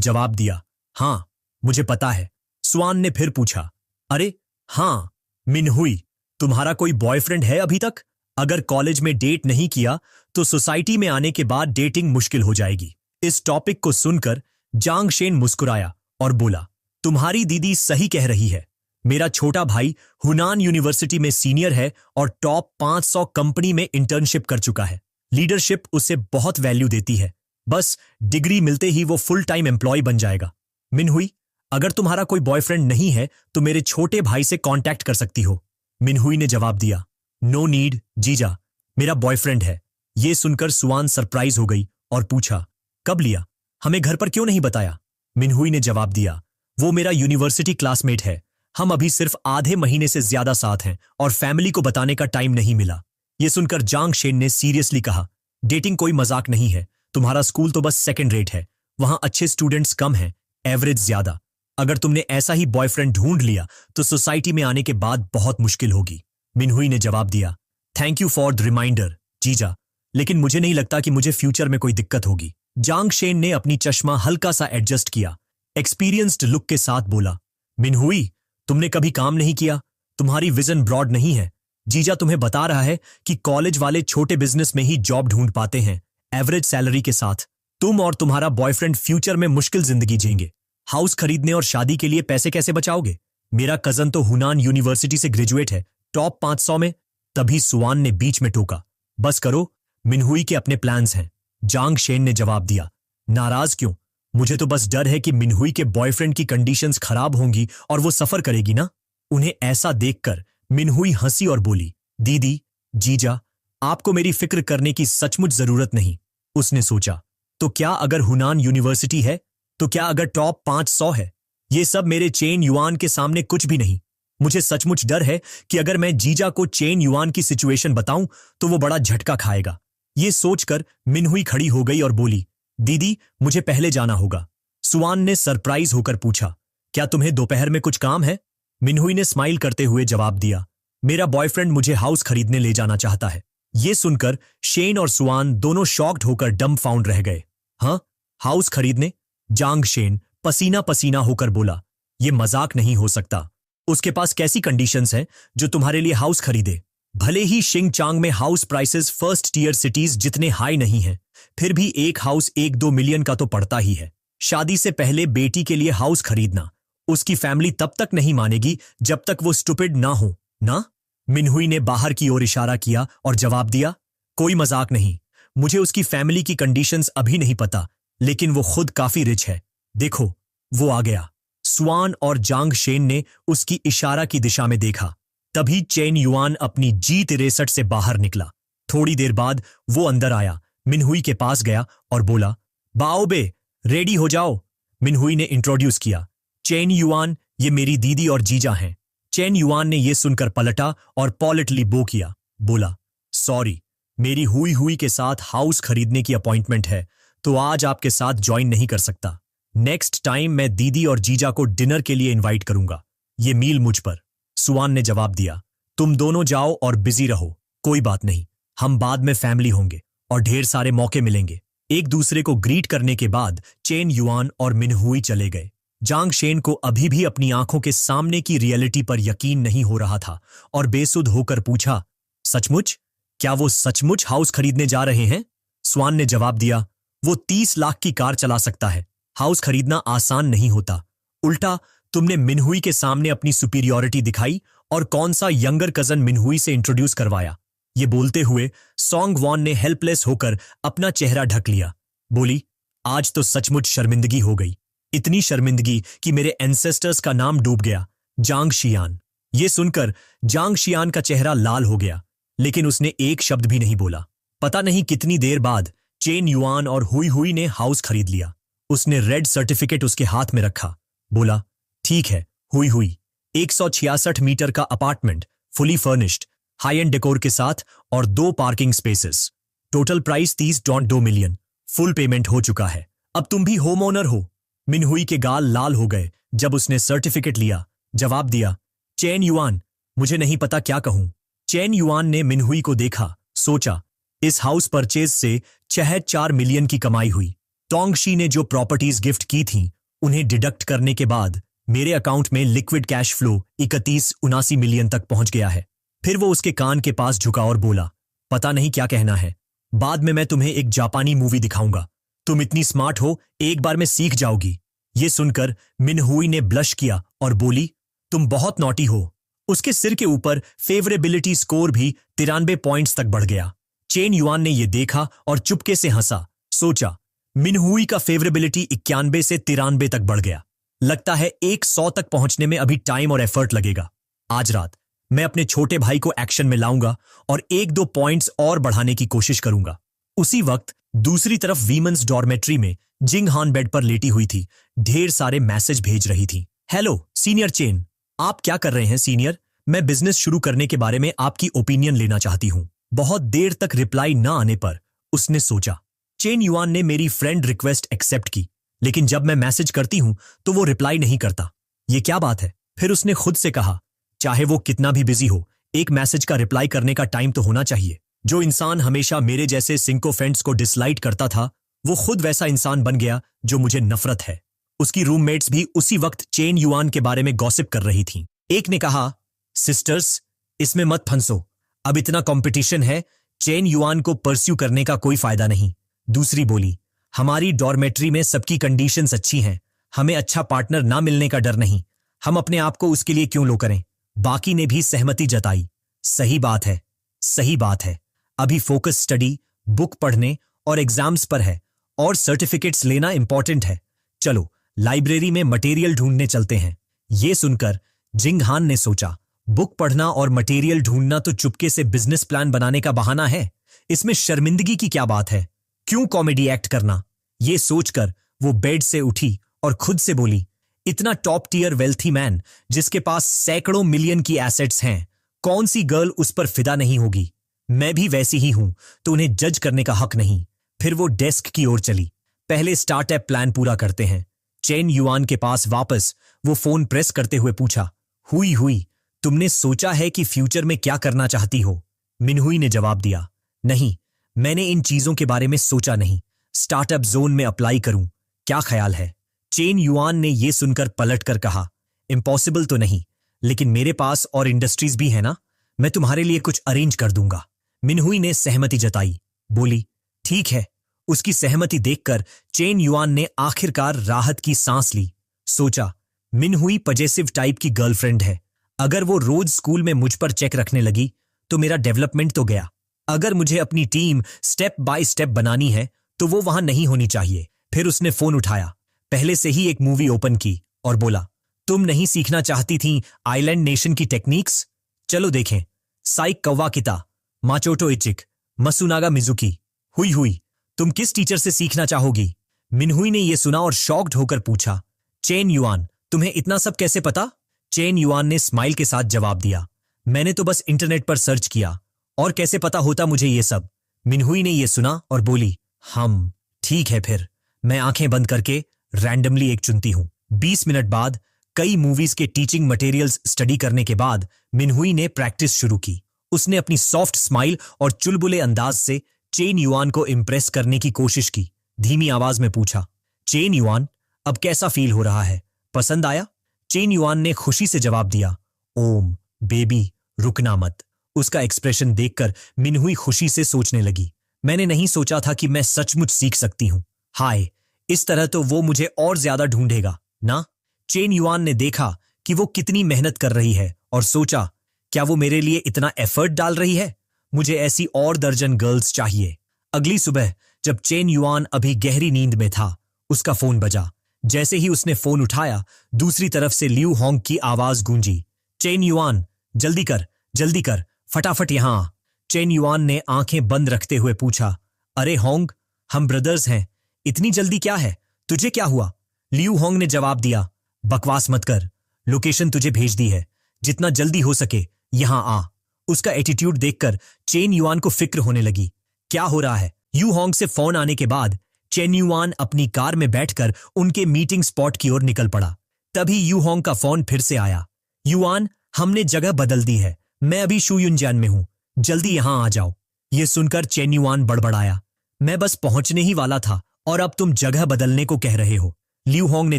S1: जवाब दिया, हां, मुझे पता है। स्वान ने फिर पूछा, अरे हां, मिनहुई, तुम्हारा कोई बॉयफ्रेंड है अभी तक? अगर कॉलेज में डेट नहीं किया तो सोसाइटी में आने के बाद डेटिंग मुश्किल हो जाएगी। इस टॉपिक को सुनकर जांग शेन मुस्कुराया और बोला, तुम्हारी दीदी सही कह रही है। मेरा छोटा भाई हुनान यूनिवर्सिटी में सीनियर है और टॉप 500 कंपनी में इंटर्नशिप कर चुका है। लीडरशिप उसे बहुत वैल्यू देती है। बस डिग्री मिलते ही वो फुल टाइम एम्प्लॉय बन जाएगा। मिनहुई, अगर तुम्हारा कोई बॉयफ्रेंड नहीं है तो मेरे छोटे भाई से कांटेक्ट कर सकती हो। मिनहुई ने जवाब दिया, नो नीड जीजा, मेरा बॉयफ्रेंड है। ये सुनकर सुआन सरप्राइज हो गई और पूछा, कब लिया? हमें घर पर क्यों नहीं बताया? मिनहुई ने जवाब दिया, वो मेरा यूनिवर्सिटी क्लासमेट है, हम अभी सिर्फ आधे महीने से ज्यादा साथ हैं और फैमिली को बताने का टाइम नहीं मिला। यह सुनकर जांग शेन ने सीरियसली कहा, डेटिंग कोई मजाक नहीं है, तुम्हारा स्कूल तो बस सेकेंड रेट है, वहां अच्छे स्टूडेंट्स कम हैं, एवरेज ज्यादा। अगर तुमने ऐसा ही बॉयफ्रेंड ढूंढ लिया तो सोसाइटी में आने के बाद बहुत मुश्किल होगी। मिनहुई ने जवाब दिया, thank you for the reminder जीजा, लेकिन मुझे नहीं लगता कि मुझे फ्यूचर में कोई दिक्कत होगी। जांग शेन ने अपनी चश्मा हल्का सा एडजस्ट किया, एक्सपीरियंस्ड लुक के साथ बोला, मिनहुई, तुमने कभी काम नहीं किया, तुम्हारी विजन ब्रॉड नहीं है। जीजा तुम्हें बता रहा है कि कॉलेज वाले छोटे बिजनेस में ही जॉब ढूंढ पाते हैं, एवरेज सैलरी के साथ। तुम और तुम्हारा बॉयफ्रेंड फ्यूचर में मुश्किल जिंदगी जिएंगे। हाउस खरीदने और शादी के लिए पैसे कैसे बचाओगे? मेरा कजन तो हुनान यूनिवर्सिटी से ग्रेजुएट है, टॉप 500 में। तभी सुआन ने बीच में टोका, बस करो, मिनहुई के अपने प्लान्स हैं। जांग शेन ने जवाब दिया, नाराज क्यों? मुझे तो बस डर है कि मिनहुई के बॉयफ्रेंड की कंडीशंस खराब होंगी और वो सफर करेगी ना। उन्हें ऐसा देखकर मिनहुई हंसी और बोली, दीदी, जीजा, आपको मेरी फिक्र करने की सचमुच जरूरत नहीं। उसने सोचा, तो क्या अगर हुनान यूनिवर्सिटी है? तो क्या अगर टॉप 500 है? ये सब मेरे चेन युआन के सामने कुछ भी नहीं। मुझे सचमुच डर है कि अगर मैं जीजा को चेन युआन की सिचुएशन बताऊं तो वो बड़ा झटका खाएगा। ये सोचकर मिनहुई खड़ी हो गई और बोली, दीदी, मुझे पहले जाना होगा। सुआन ने सरप्राइज होकर पूछा, क्या तुम्हें दोपहर में कुछ काम है? मिनहुई ने स्माइल करते हुए जवाब दिया, मेरा बॉयफ्रेंड मुझे हाउस खरीदने ले जाना चाहता है। ये सुनकर शेन और सुआन दोनों शॉक्ड होकर डम्बफाउंड रह गए। हाँ, हाउस खरीदने? जांग शेन पसीना पसीना होकर बोला, यह मजाक नहीं हो सकता। उसके पास कैसी कंडीशंस हैं जो तुम्हारे लिए हाउस खरीदे? भले ही शिंगचांग में house prices first tier cities जितने हाई नहीं हैं, फिर भी एक हाउस 1-2 मिलियन का तो पड़ता ही है। शादी से पहले बेटी के लिए हाउस खरीदना, उसकी फैमिली तब तक नहीं मानेगी जब तक वो स्टूपिड ना हो ना। मिनहुई ने बाहर की ओर इशारा किया और जवाब दिया, कोई मजाक नहीं, मुझे उसकी फैमिली की कंडीशंस अभी नहीं पता, लेकिन वो खुद काफी रिच है। देखो, वो आ गया। सुआन और जांग शेन ने उसकी इशारा की दिशा में देखा। तभी चेन युआन अपनी G63 से बाहर निकला। थोड़ी देर बाद वो अंदर आया, मिनहुई के पास गया और बोला, बाओ बे, रेडी हो जाओ। मिनहुई ने इंट्रोड्यूस किया, चेन युआन, ये मेरी दीदी और जीजा हैं। चेन युआन ने यह सुनकर पलटा और पॉलिटली बो किया, बोला, सॉरी, मेरी हुई हुई के साथ हाउस खरीदने की अपॉइंटमेंट है, तो आज आपके साथ ज्वाइन नहीं कर सकता। नेक्स्ट टाइम मैं दीदी और जीजा को डिनर के लिए इनवाइट करूंगा, ये मील मुझ पर। सुआन ने जवाब दिया, तुम दोनों जाओ और बिजी रहो, कोई बात नहीं, हम बाद में फैमिली होंगे और ढेर सारे मौके मिलेंगे। एक दूसरे को ग्रीट करने के बाद चेन युआन और मिनहुई चले गए। जांग शेन को अभी भी अपनी आंखों के सामने की रियलिटी पर यकीन नहीं हो रहा था और बेसुध होकर पूछा, सचमुच? क्या वो सचमुच हाउस खरीदने जा रहे हैं? स्वान ने जवाब दिया, वो 30 लाख की कार चला सकता है, हाउस खरीदना आसान नहीं होता। उल्टा तुमने मिनहुई के सामने अपनी सुपीरियॉरिटी दिखाई और कौन सा यंगर कजन मिनहुई से इंट्रोड्यूस करवाया। ये बोलते हुए सॉन्ग वॉन ने हेल्पलेस होकर अपना चेहरा ढक लिया। बोली, आज तो सचमुच शर्मिंदगी हो गई, इतनी शर्मिंदगी कि मेरे एंसेस्टर्स का नाम डूब गया, जांग शियान। ये सुनकर जांग शियान का चेहरा लाल हो गया, लेकिन उसने एक शब्द भी नहीं बोला। पता नहीं कितनी देर बाद चेन युआन और हुई हुई ने हाउस खरीद लिया। उसने रेड सर्टिफिकेट उसके हाथ में रखा, बोला, ठीक है हुई हुई, 166 मीटर का apartment, fully furnished, high and decor के साथ और 2 parking spaces. Total price 30.2 million. Full payment हो चुका है, अब तुम भी होम ओनर हो। मिनहुई के गाल लाल हो गए जब उसने सर्टिफिकेट लिया। जवाब दिया, चेन युआन, मुझे नहीं पता क्या कहूं। चेन युआन ने मिनहुई को देखा, सोचा, इस हाउस परचेज से 4 मिलियन की कमाई हुई। टोंगशी ने जो प्रॉपर्टीज गिफ्ट की थीं, उन्हें डिडक्ट करने के बाद मेरे अकाउंट में लिक्विड कैश फ्लो 31-79 मिलियन तक पहुंच गया है। फिर वो उसके कान के पास झुका और बोला, पता नहीं क्या कहना है, बाद में मैं तुम्हें एक जापानी मूवी दिखाऊंगा, तुम इतनी स्मार्ट हो, एक बार में सीख जाओगी। ये सुनकर मिनहुई ने ब्लश किया और बोली, तुम बहुत नॉटी हो। उसके सिर के ऊपर फेवरेबिलिटी स्कोर भी 93 पॉइंट्स तक बढ़ गया। चेन युआन ने यह देखा और चुपके से हंसा। सोचा, मिनहुई का फेवरेबिलिटी 91 से 93 तक बढ़ गया। लगता है 100 तक पहुंचने में अभी टाइम और एफर्ट लगेगा। आज रात मैं अपने छोटे भाई को एक्शन में लाऊंगा और 1-2 पॉइंट्स और बढ़ाने की कोशिश करूंगा। उसी वक्त दूसरी तरफ वीमेंस डॉर्मेट्री में जिंग हान बेड पर लेटी हुई थी, ढेर सारे मैसेज भेज रही थी। हेलो सीनियर चेन, आप क्या कर रहे हैं सीनियर? मैं बिजनेस शुरू करने के बारे में आपकी ओपिनियन लेना चाहती हूं। बहुत देर तक रिप्लाई न आने पर उसने सोचा, चेन युआन ने मेरी फ्रेंड रिक्वेस्ट एक्सेप्ट की, लेकिन जब मैं मैसेज करती हूं तो वो रिप्लाई नहीं करता, ये क्या बात है? फिर उसने खुद से कहा, चाहे वो कितना भी बिजी हो, एक मैसेज का रिप्लाई करने का टाइम तो होना चाहिए। जो इंसान हमेशा मेरे जैसे सिंकोफेंट्स को डिसलाइक करता था, वो खुद वैसा इंसान बन गया जो मुझे नफरत है। उसकी रूममेट्स भी उसी वक्त चेन युआन के बारे में गॉसिप कर रही थीं। एक ने कहा, सिस्टर्स, इसमें मत फंसो, अब इतना कंपटीशन है, चेन युआन को परस्यू करने का कोई फायदा नहीं। दूसरी बोली, हमारी डॉर्मेट्री में सबकी कंडीशंस अच्छी हैं, हमें अच्छा पार्टनर ना मिलने का डर नहीं, हम अपने आप को उसके लिए क्यों लो करें। बाकी ने भी सहमति जताई। सही बात है, सही बात है, अभी फोकस स्टडी, बुक पढ़ने और एग्जाम्स पर है और सर्टिफिकेट्स लेना इंपॉर्टेंट है। चलो लाइब्रेरी में मटेरियल ढूंढने चलते हैं। ये सुनकर जिंग हान ने सोचा, बुक पढ़ना और मटेरियल ढूंढना तो चुपके से बिजनेस प्लान बनाने का बहाना है, इसमें शर्मिंदगी की क्या बात है, क्यों कॉमेडी एक्ट करना। ये सोचकर वो बेड से उठी और खुद से बोली, इतना टॉप टियर वेल्थी मैन जिसके पास सैकड़ों मिलियन की एसेट्स हैं, कौन सी गर्ल उस पर फिदा नहीं होगी। मैं भी वैसी ही हूं, तो उन्हें जज करने का हक नहीं। फिर वो डेस्क की ओर चली, पहले स्टार्टअप प्लान पूरा करते हैं। चेन युआन के पास वापस वो फोन प्रेस करते हुए पूछा, हुई, तुमने सोचा है कि फ्यूचर में क्या करना चाहती हो? मिनहुई ने जवाब दिया, नहीं, मैंने इन चीजों के बारे में सोचा नहीं, स्टार्टअप जोन में अप्लाई करूं, क्या ख्याल है? चेन युआन ने यह सुनकर पलटकर कहा, इम्पॉसिबल तो नहीं, लेकिन मेरे पास और इंडस्ट्रीज भी है ना, मैं तुम्हारे लिए कुछ अरेंज कर दूंगा। मिनहुई ने सहमति जताई, बोली, ठीक है। उसकी सहमति देखकर चेन युआन ने आखिरकार राहत की सांस ली। सोचा, मिनहुई पजेसिव टाइप की गर्लफ्रेंड है, अगर वो रोज स्कूल में मुझ पर चेक रखने लगी तो मेरा डेवलपमेंट तो गया। अगर मुझे अपनी टीम स्टेप बाय स्टेप बनानी है तो वो वहां नहीं होनी चाहिए। फिर उसने फोन उठाया, पहले से ही एक मूवी ओपन की और बोला, तुम नहीं सीखना चाहती थी आइलैंड नेशन की टेक्निक्स? चलो देखें, साइक कव्वा किता, माचोटो इचिक, मसुनागा मिजुकी। हुई हुई, तुम किस टीचर से सीखना चाहोगी? मिनहुई ने यह सुना और शॉक्ड होकर पूछा, चेन युआन, तुम्हें इतना सब कैसे पता? चेन युआन ने स्माइल के साथ जवाब दिया, मैंने तो बस इंटरनेट पर सर्च किया, और कैसे पता होता मुझे ये सब? मिनहुई ने यह सुना और बोली, हम ठीक है फिर, मैं आंखें बंद करके रैंडमली एक चुनती हूं। 20 मिनट बाद कई मूवीज के टीचिंग मटेरियल्स स्टडी करने के बाद मिनहुई ने प्रैक्टिस शुरू की। उसने अपनी सॉफ्ट स्माइल और चुलबुले अंदाज से चेन युआन को इम्प्रेस करने की कोशिश की। धीमी आवाज में पूछा, चेन युआन, अब कैसा फील हो रहा है? पसंद आया? चेन युआन ने खुशी से जवाब दिया, ओम बेबी, रुकना मत। उसका एक्सप्रेशन देखकर मिनहुई खुशी से सोचने लगी, मैंने नहीं सोचा था कि मैं सचमुच सीख सकती हूं। हाय, इस तरह तो वो मुझे और ज्यादा ढूंढेगा ना? चेन युआन ने देखा कि वो कितनी मेहनत कर रही है और सोचा, क्या वो मेरे लिए इतना एफर्ट डाल रही है? मुझे ऐसी और दर्जन गर्ल्स चाहिए। अगली सुबह जब चेन युआन अभी गहरी नींद में था, उसका फोन बजा। जैसे ही उसने फोन उठाया, दूसरी तरफ से लियू होंग की आवाज गूंजी, चेन युआन, जल्दी कर, फटाफट यहां आ। चेन युआन ने आंखें बंद रखते हुए पूछा, अरे होंग, हम ब्रदर्स हैं, इतनी जल्दी क्या है? तुझे क्या हुआ? लियू होंग ने जवाब दिया, बकवास मत कर, लोकेशन तुझे भेज दी है, जितना जल्दी हो सके यहां आ। उसका एटीट्यूड देखकर चेन युआन को फिक्र होने लगी, क्या हो रहा है? यू होंग से फोन आने के बाद चेन युआन अपनी कार में बैठकर उनके मीटिंग स्पॉट की ओर निकल पड़ा। तभी यू होंग का फोन फिर से आया, युआन, हमने जगह बदल दी है, मैं अभी शुयुनजान में हूं, जल्दी यहां आ जाओ। यह सुनकर चेन युआन बड़बड़ाया, मैं बस पहुंचने ही वाला था और अब तुम जगह बदलने को कह रहे हो। लियू होंग ने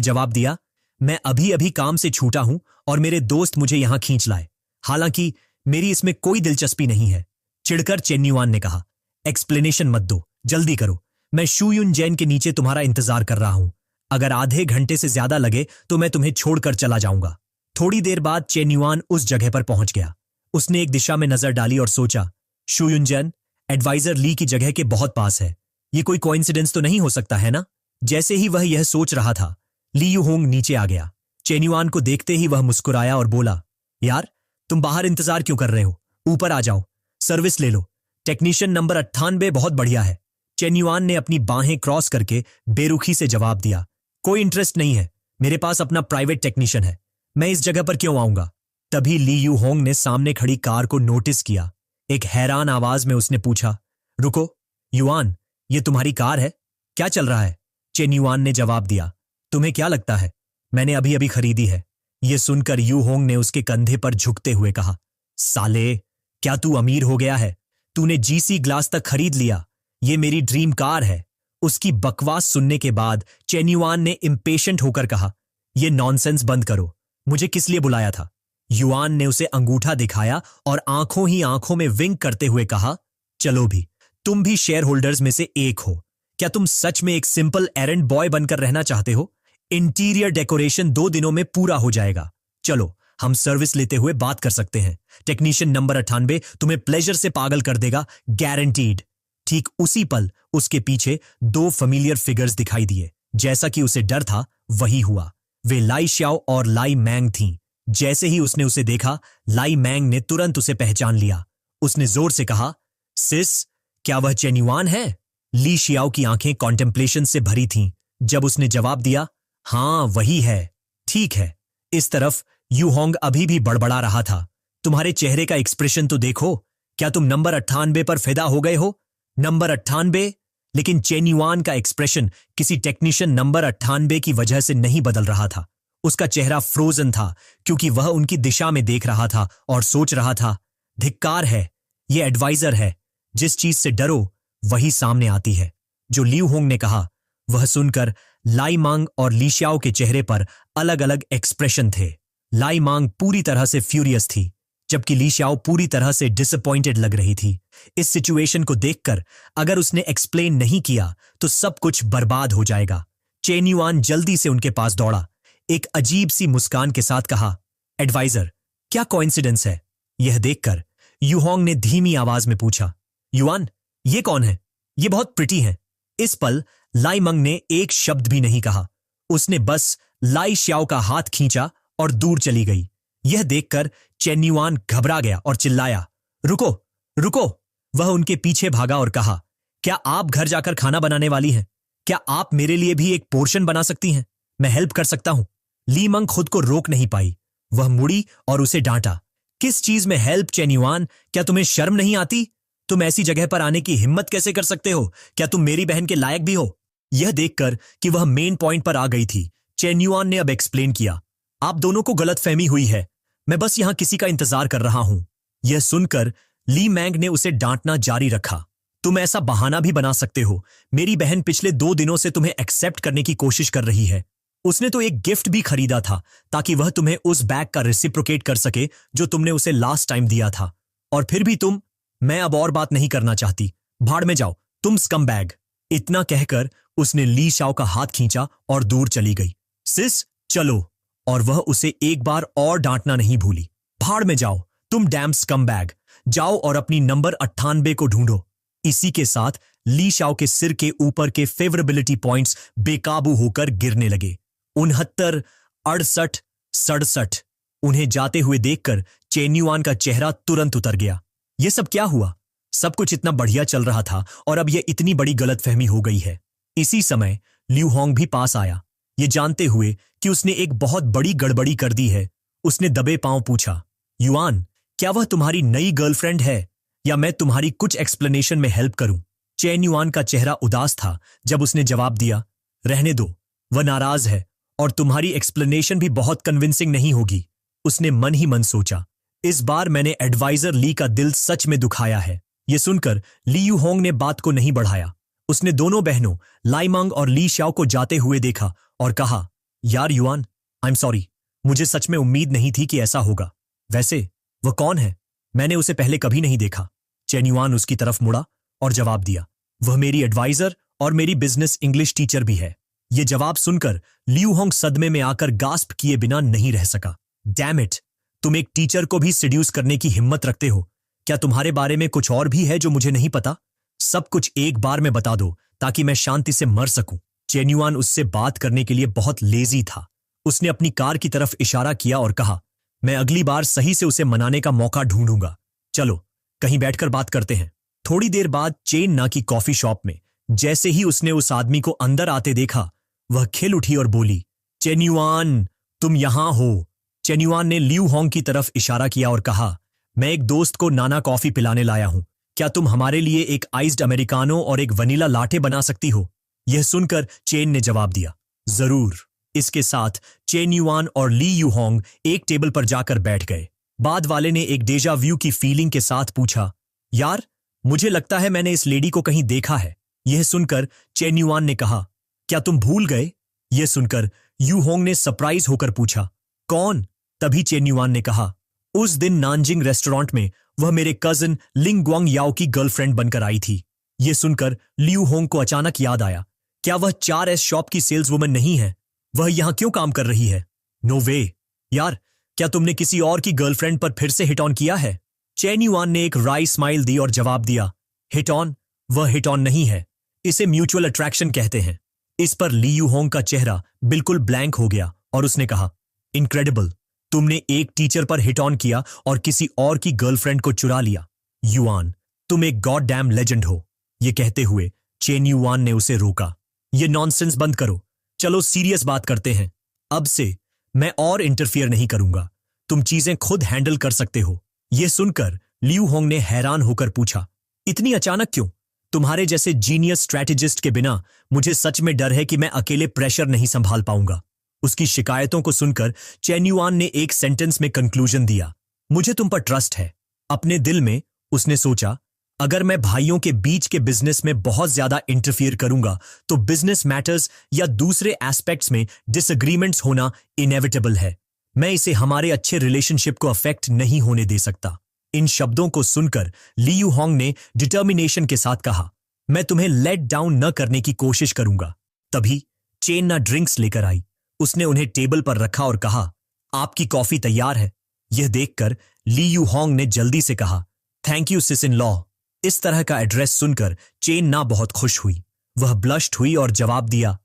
S1: जवाब दिया, मैं अभी अभी काम से छूटा हूं और मेरे दोस्त मुझे यहां खींच लाए, हालांकि मेरी इसमें कोई दिलचस्पी नहीं है। चिढ़कर चेन युआन ने कहा, एक्सप्लेनेशन मत दो, जल्दी करो, मैं शुयुनजैन के नीचे तुम्हारा इंतजार कर रहा हूं। अगर आधे घंटे से ज्यादा लगे तो मैं तुम्हें छोड़कर चला जाऊंगा। थोड़ी देर बाद चेन युआन उस जगह पर पहुंच गया। उसने एक दिशा में नजर डाली और सोचा, शुयुनजैन एडवाइजर ली की जगह के बहुत पास है, ये कोई कोइंसिडेंस तो नहीं हो सकता है ना? जैसे ही वह यह सोच रहा था, लियू होंग नीचे आ गया। चेन युआन को देखते ही वह मुस्कुराया और बोला, यार, तुम बाहर इंतजार क्यों कर रहे हो? ऊपर आ जाओ, सर्विस ले लो, टेक्नीशियन नंबर 98 बहुत बढ़िया है। चेन युआन ने अपनी बाहें क्रॉस करके बेरुखी से जवाब दिया, कोई इंटरेस्ट नहीं है, मेरे पास अपना प्राइवेट टेक्नीशियन है, मैं इस जगह पर क्यों आऊंगा? तभी लियू होंग ने सामने खड़ी कार को नोटिस किया। एक हैरान आवाज में उसने पूछा, रुको, युआन, ये तुम्हारी कार है? क्या चल रहा है? चेन युआन ने जवाब दिया, तुम्हें क्या लगता है, मैंने अभी अभी खरीदी है। यह सुनकर यू होंग ने उसके कंधे पर झुकते हुए कहा, साले, क्या तू अमीर हो गया है? तूने जीसी ग्लास तक खरीद लिया, ये मेरी ड्रीम कार है। उसकी बकवास सुनने के बाद चेन युआन ने इम्पेशेंट होकर कहा, यह नॉनसेंस बंद करो, मुझे किस लिए बुलाया था? युआन ने उसे अंगूठा दिखाया और आंखों ही आंखों में विंक करते हुए कहा, चलो भी, तुम भी शेयर होल्डर्स में से एक हो। क्या तुम सच में एक सिंपल एरेंड बॉय बनकर रहना चाहते हो? इंटीरियर डेकोरेशन 2 दिनों में पूरा हो जाएगा। चलो, हम सर्विस लेते हुए बात कर सकते हैं। टेक्नीशियन नंबर 98 तुम्हें प्लेजर से पागल कर देगा, गारंटीड। ठीक उसी पल उसके पीछे 2 फेमिलियर फिगर्स दिखाई दिए। जैसा कि उसे डर था वही हुआ। वे लाई श्याओ और लाई मैंग थीं। जैसे ही उसने उसे देखा, लाई मैंग ने तुरंत उसे पहचान लिया। उसने जोर से कहा, सिस, क्या वह चेन युआन है? ली शियाओ की आंखें कॉन्टेम्पलेशन से भरी थीं। जब उसने जवाब दिया, हाँ वही है। ठीक है। इस तरफ यू होंग अभी भी बड़बड़ा रहा था। तुम्हारे चेहरे का एक्सप्रेशन तो देखो, क्या तुम नंबर 98 पर फिदा हो गए हो? नंबर 98? लेकिन चेन युआन का एक्सप्रेशन किसी टेक्नीशियन नंबर 98 की वजह से नहीं बदल रहा था। उसका चेहरा फ्रोजन था, क्योंकि वह उनकी दिशा में देख रहा था और सोच रहा था, धिक्कार है, यह एडवाइजर है, जिस चीज से डरो वही सामने आती है। जो लियू होंग ने कहा, वह सुनकर लाई मांग और ली श्याओ के चेहरे पर अलग अलग एक्सप्रेशन थे। लाई मांग पूरी तरह से फ्यूरियस थी, जबकि ली श्याओ पूरी तरह से डिसअपॉइंटेड लग रही थी। इस सिचुएशन को देखकर अगर उसने एक्सप्लेन नहीं किया तो सब कुछ बर्बाद हो जाएगा। चेन युआन जल्दी से उनके पास दौड़ा, एक अजीब सी मुस्कान के साथ कहा, एडवाइजर, क्या कोइंसिडेंस है? यह देखकर यू होंग ने धीमी आवाज में पूछा, युआन, ये कौन है? ये बहुत प्रिटी है। इस पल लाई मंग ने एक शब्द भी नहीं कहा। उसने बस लाई श्याओ का हाथ खींचा और दूर चली गई। यह देखकर चेन युआन घबरा गया और चिल्लाया, रुको रुको, वह उनके पीछे भागा और कहा, क्या आप घर जाकर खाना बनाने वाली हैं? क्या आप मेरे लिए भी एक पोर्शन बना सकती हैं? मैं हेल्प कर सकता हूं। ली मंग खुद को रोक नहीं पाई। वह मुड़ी और उसे डांटा। किस चीज में हेल्प चेन युआन? क्या तुम्हें शर्म नहीं आती? तुम ऐसी जगह पर आने की हिम्मत कैसे कर सकते हो? क्या तुम मेरी बहन के लायक भी हो? यह देखकर कि वह मेन पॉइंट पर आ गई थी, चेन युआन ने अब एक्सप्लेन किया, आप दोनों को गलतफहमी हुई है। मैं बस यहां किसी का इंतजार कर रहा हूं। यह सुनकर ली मैंग ने उसे डांटना जारी रखा। तुम ऐसा बहाना भी बना सकते हो। मेरी बहन पिछले 2 दिनों से तुम्हें एक्सेप्ट करने की कोशिश कर रही है। उसने तो एक गिफ्ट भी खरीदा था ताकि वह तुम्हें उस बैग का रेसिप्रोकेट कर सके जो तुमने उसे लास्ट टाइम दिया था। और फिर भी तुम। मैं अब और बात नहीं करना चाहती। भाड़ में जाओ, तुम स्कमबैग। इतना कहकर उसने ली शाओ का हाथ खींचा और दूर चली गई। सिस, चलो। और वह उसे एक बार और डांटना नहीं भूली। भाड़ में जाओ, तुम डैम स्कमबैग। जाओ और अपनी नंबर 98 को ढूंढो। इसी के साथ ली शाओ के सिर के ऊपर के फेवरेबिलिटी पॉइंट्स बेकाबू होकर गिरने लगे। 69, 68, 67। उन्हें जाते हुए देखकर चेन युआन का चेहरा तुरंत उतर गया। यह सब क्या हुआ? सब कुछ इतना बढ़िया चल रहा था और अब यह इतनी बड़ी गलतफहमी हो गई है। इसी समय ल्यू होंग भी पास आया। ये जानते हुए कि उसने एक बहुत बड़ी गड़बड़ी कर दी है, उसने दबे पांव पूछा, युआन, क्या वह तुम्हारी नई गर्लफ्रेंड है या मैं तुम्हारी कुछ एक्सप्लेनेशन में हेल्प करूं? चेन युआन का चेहरा उदास था जब उसने जवाब दिया, रहने दो, वह नाराज है और तुम्हारी एक्सप्लेनेशन भी बहुत कन्विंसिंग नहीं होगी। उसने मन ही मन सोचा, इस बार मैंने एडवाइजर ली का दिल सच में दुखाया है। यह सुनकर ली यू होंग ने बात को नहीं बढ़ाया। उसने दोनों बहनों लाइमंग और ली शाओ को जाते हुए देखा और कहा, यार युआन, आई एम सॉरी, मुझे सच में उम्मीद नहीं थी कि ऐसा होगा। वैसे वह कौन है? मैंने उसे पहले कभी नहीं देखा। चेन युआन उसकी तरफ मुड़ा और जवाब दिया, वह मेरी एडवाइजर और मेरी बिजनेस इंग्लिश टीचर भी है। यह जवाब सुनकर ल्यू होंग सदमे में आकर गास्प किए बिना नहीं रह सका। डैम इट, तुम एक टीचर को भी सिड्यूस करने की हिम्मत रखते हो? क्या तुम्हारे बारे में कुछ और भी है जो मुझे नहीं पता? सब कुछ एक बार में बता दो ताकि मैं शांति से मर सकूं। चेन युआन उससे बात करने के लिए बहुत लेजी था। उसने अपनी कार की तरफ इशारा किया और कहा, मैं अगली बार सही से उसे मनाने का मौका ढूंढूंगा। चलो कहीं बैठकर बात करते हैं। थोड़ी देर बाद चेन ना की कॉफी शॉप में जैसे ही उसने उस आदमी को अंदर आते देखा, वह खिल उठी और बोली, चेन युआन, तुम यहां हो। चेन युआन ने ल्यू होंग की तरफ इशारा किया और कहा, मैं एक दोस्त को नाना कॉफी पिलाने लाया हूं। क्या तुम हमारे लिए एक आइस्ड अमेरिकानो और एक वनीला लाटे बना सकती हो? यह सुनकर चेन ने जवाब दिया, जरूर। इसके साथ चेन युआन और ली यू होंग एक टेबल पर जाकर बैठ गए। बाद वाले ने एक डेजा व्यू की फीलिंग के साथ पूछा, यार, मुझे लगता है मैंने इस लेडी को कहीं देखा है। यह सुनकर चेन युआन ने कहा, क्या तुम भूल गए? यह सुनकर यू होंग ने सरप्राइज होकर पूछा, कौन? तभी चेन युआन ने कहा, उस दिन नानजिंग रेस्टोरेंट में वह मेरे कजिन लिंग गुआंग याओ की गर्लफ्रेंड बनकर आई थी। यह सुनकर ल्यू होंग को अचानक याद आया, क्या वह 4S शॉप की सेल्स वुमन नहीं है? वह यहां क्यों काम कर रही है? नो वे। यार, क्या तुमने किसी और की गर्लफ्रेंड पर फिर से हिट ऑन किया है? चेन युआन ने एक राई स्माइल दी और जवाब दिया, हिट ऑन? वह हिट ऑन नहीं है, इसे म्यूचुअल अट्रैक्शन कहते हैं। इस पर ली यू होंग का चेहरा बिल्कुल ब्लैंक हो गया और उसने कहा, इनक्रेडिबल, तुमने एक टीचर पर हिट ऑन किया और किसी और की गर्लफ्रेंड को चुरा लिया। युआन, तुम एक गॉड डैम लेजेंड हो। यह कहते हुए चेन युआन ने उसे रोका, यह नॉनसेंस बंद करो, चलो सीरियस बात करते हैं। अब से मैं और इंटरफियर नहीं करूंगा, तुम चीजें खुद हैंडल कर सकते हो। यह सुनकर ल्यू होंग ने हैरान होकर पूछा, इतनी अचानक क्यों? तुम्हारे जैसे जीनियस स्ट्रैटेजिस्ट के बिना मुझे सच में डर है कि मैं अकेले प्रेशर नहीं संभाल पाऊंगा। उसकी शिकायतों को सुनकर चेन युआन ने एक सेंटेंस में कंक्लूजन दिया, मुझे तुम पर ट्रस्ट है। अपने दिल में उसने सोचा, अगर मैं भाइयों के बीच के बिजनेस में बहुत ज्यादा इंटरफियर करूंगा तो बिजनेस मैटर्स या दूसरे एस्पेक्ट्स में डिसएग्रीमेंट्स होना इनएविटेबल है। मैं इसे हमारे अच्छे रिलेशनशिप को अफेक्ट नहीं होने दे सकता। इन शब्दों को सुनकर ली यू होंग ने डिटर्मिनेशन के साथ कहा, मैं तुम्हें लेट डाउन न करने की कोशिश करूंगा। तभी चेन ना ड्रिंक्स लेकर आई। उसने उन्हें टेबल पर रखा और कहा, आपकी कॉफी तैयार है। यह देखकर ली यू होंग ने जल्दी से कहा, thank you sis in law. इस तरह का एड्रेस सुनकर चेन ना बहुत खुश हुई। वह ब्लश्ड हुई और जवाब दिया,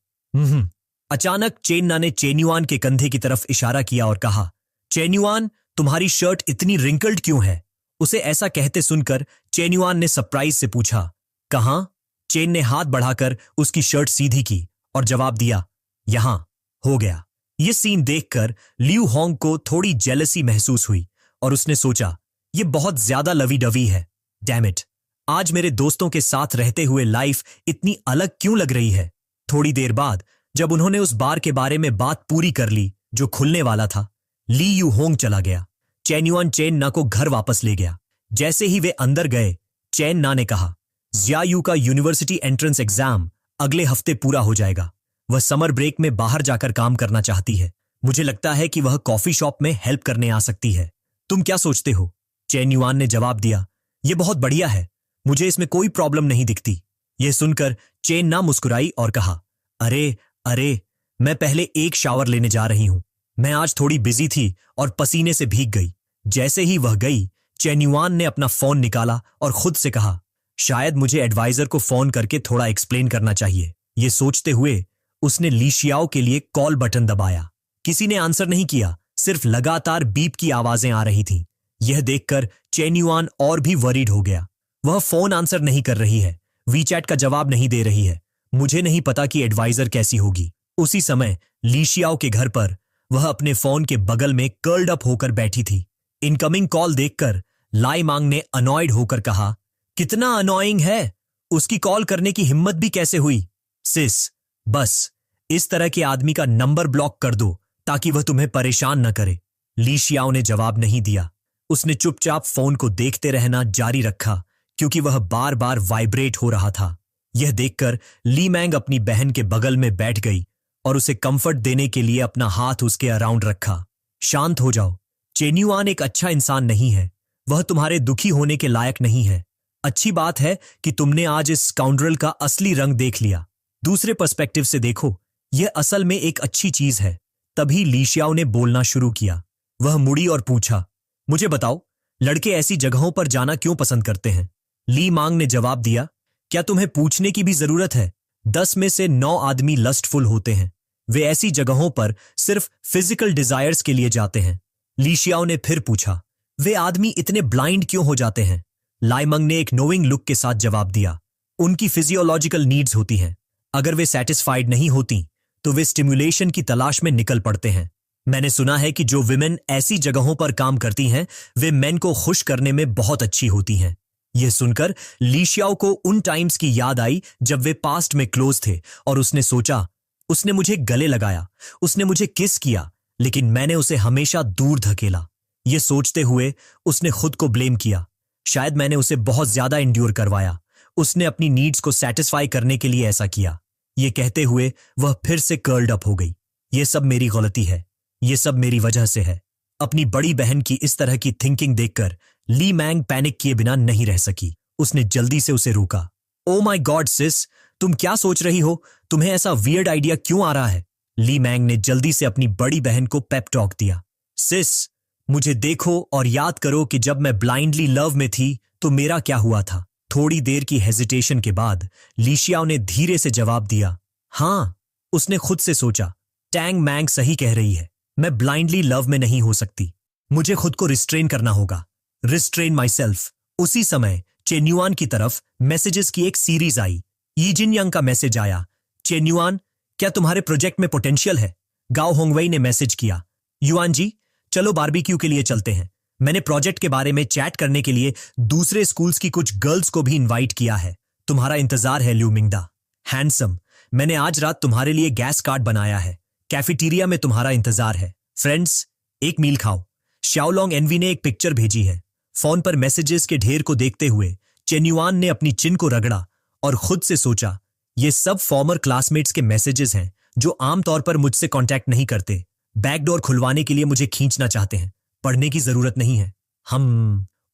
S1: अचानक चेन ना ने चेन युआन के कंधे की तरफ इशारा किया और कहा, चेन युआन, तुम्हारी शर्ट इतनी रिंकल्ड क्यों है उसे ऐसा कहते सुनकर चेन युआन ने सरप्राइज से पूछा, कहाँ? चेन ने हाथ बढ़ाकर उसकी शर्ट सीधी की और जवाब दिया, यहां। हो गया। ये सीन देखकर लियू होंग को थोड़ी जेलसी महसूस हुई और उसने सोचा, ये बहुत ज्यादा लवी डवी है। डैम इट, आज मेरे दोस्तों के साथ रहते हुए लाइफ इतनी अलग क्यों लग रही है। थोड़ी देर बाद जब उन्होंने उस बार के बारे में बात पूरी कर ली जो खुलने वाला था, ली यू होंग चला गया। चेन युआन चेन ना को घर वापस ले गया। जैसे ही वे अंदर गए, चेन ना ने कहा, जियायू का यूनिवर्सिटी एंट्रेंस एग्जाम अगले हफ्ते पूरा हो जाएगा। वह समर ब्रेक में बाहर जाकर काम करना चाहती है। मुझे लगता है कि वह कॉफी शॉप में हेल्प करने आ सकती है। तुम क्या सोचते हो? चेन युआन ने जवाब दिया, यह बहुत बढ़िया है, मुझे इसमें कोई प्रॉब्लम नहीं दिखती। यह सुनकर चेन ना मुस्कुराई और कहा, अरे अरे, मैं पहले एक शावर लेने जा रही हूं। मैं आज थोड़ी बिजी थी और पसीने से भीग गई। जैसे ही वह गई, चेन युआन ने अपना फोन निकाला और खुद से कहा, शायद मुझे एडवाइजर को फोन करके थोड़ा एक्सप्लेन करना चाहिए। यह सोचते हुए उसने ली शियाओ के लिए कॉल बटन दबाया। किसी ने आंसर नहीं किया, सिर्फ लगातार बीप की आवाजें आ रही थीं। यह देखकर चेन युआन और भी वरीड हो गया। वह फोन आंसर नहीं कर रही है, वीचैट का जवाब नहीं दे रही है। मुझे नहीं पता कि एडवाइजर कैसी होगी। उसी समय ली शियाओ के घर पर वह अपने फोन के बगल में कर्ल्ड अप होकर बैठी थी। इनकमिंग कॉल देखकर लाई मांग ने अनॉयड होकर कहा, कितना अनॉइंग है, उसकी कॉल करने की हिम्मत भी कैसे हुई। सिस, बस इस तरह के आदमी का नंबर ब्लॉक कर दो ताकि वह तुम्हें परेशान न करे। ली शियाओ ने जवाब नहीं दिया। उसने चुपचाप फोन को देखते रहना जारी रखा क्योंकि वह बार बार वाइब्रेट हो रहा था। यह देखकर ली मैंग अपनी बहन के बगल में बैठ गई और उसे कंफर्ट देने के लिए अपना हाथ उसके अराउंड रखा। शांत हो जाओ, चेन युआन एक अच्छा इंसान नहीं है, वह तुम्हारे दुखी होने के लायक नहीं है। अच्छी बात है कि तुमने आज इस स्काउंड्रल का असली रंग देख लिया। दूसरे पर्सपेक्टिव से देखो, यह असल में एक अच्छी चीज है। तभी ली शियाओ ने बोलना शुरू किया। वह मुड़ी और पूछा, मुझे बताओ, लड़के ऐसी जगहों पर जाना क्यों पसंद करते हैं? ली मांग ने जवाब दिया, क्या तुम्हें पूछने की भी जरूरत है? 10 में से 9 आदमी लस्टफुल होते हैं। वे ऐसी जगहों पर सिर्फ फिजिकल डिजायर्स के लिए जाते हैं। ली शियाओ ने फिर पूछा, वे आदमी इतने ब्लाइंड क्यों हो जाते हैं? लाई मंग ने एक नोइंग लुक के साथ जवाब दिया, उनकी फिजियोलॉजिकल नीड्स होती हैं। अगर वे सेटिस्फाइड नहीं होती तो वे स्टिमुलेशन की तलाश में निकल पड़ते हैं। मैंने सुना है कि जो विमेन ऐसी जगहों पर काम करती हैं वे मेन को खुश करने में बहुत अच्छी होती हैं। यह सुनकर ली शियाओ को उन टाइम्स की याद आई जब वे पास्ट में क्लोज थे और उसने सोचा, उसने मुझे गले लगाया, उसने मुझे किस किया, लेकिन मैंने उसे हमेशा दूर धकेला। यह सोचते हुए उसने खुद को ब्लेम किया, शायद मैंने उसे बहुत ज्यादा इंड्योर करवाया। उसने अपनी नीड्स को सेटिस्फाई करने के लिए ऐसा किया। यह कहते हुए वह फिर से कर्ल्ड अप हो गई। यह सब मेरी गलती है, यह सब मेरी वजह से है। अपनी बड़ी बहन की इस तरह की थिंकिंग देखकर ली मैंग पैनिक किए बिना नहीं रह सकी। उसने जल्दी से उसे रोका। ओ माय गॉड सिस, तुम क्या सोच रही हो? तुम्हें ऐसा वियर्ड आइडिया क्यों आ रहा है? ली मैंग ने जल्दी से अपनी बड़ी बहन को पेप टॉक दिया। सिस, मुझे देखो और याद करो कि जब मैं ब्लाइंडली लव में थी तो मेरा क्या हुआ था। थोड़ी देर की हेजिटेशन के बाद ली शियाओ ने धीरे से जवाब दिया, हाँ। उसने खुद से सोचा, टैंग मैंग सही कह रही है, मैं ब्लाइंडली लव में नहीं हो सकती। मुझे खुद को रिस्ट्रेन करना होगा। Restrain my self. उसी समय चेन युआन की तरफ मैसेजेस की एक सीरीज आई। यी जिन यंग का मैसेज आया, चेन युआन, क्या तुम्हारे प्रोजेक्ट में पोटेंशियल है? गाओ होंगवेई ने मैसेज किया, युआन जी, चलो बारबेक्यू के लिए चलते हैं। मैंने प्रोजेक्ट के बारे में चैट करने के लिए दूसरे स्कूल्स की कुछ गर्ल्स को भी इनवाइट किया है। तुम्हारा इंतजार है ल्यू मिंगदा। हैंडसम, मैंने आज रात तुम्हारे लिए गैस कार्ड बनाया है। कैफेटेरिया में तुम्हारा इंतजार है। फ्रेंड्स, एक मील खाओ। शाओलोंग एनवी ने एक पिक्चर भेजी है। फोन पर मैसेजेस के ढेर को देखते हुए चेन युआन ने अपनी चिन को रगड़ा और खुद से सोचा, ये सब फॉर्मर क्लासमेट्स के मैसेजेस हैं जो आमतौर पर मुझसे कांटेक्ट नहीं करते। बैकडोर खुलवाने के लिए मुझे खींचना चाहते हैं। पढ़ने की जरूरत नहीं है।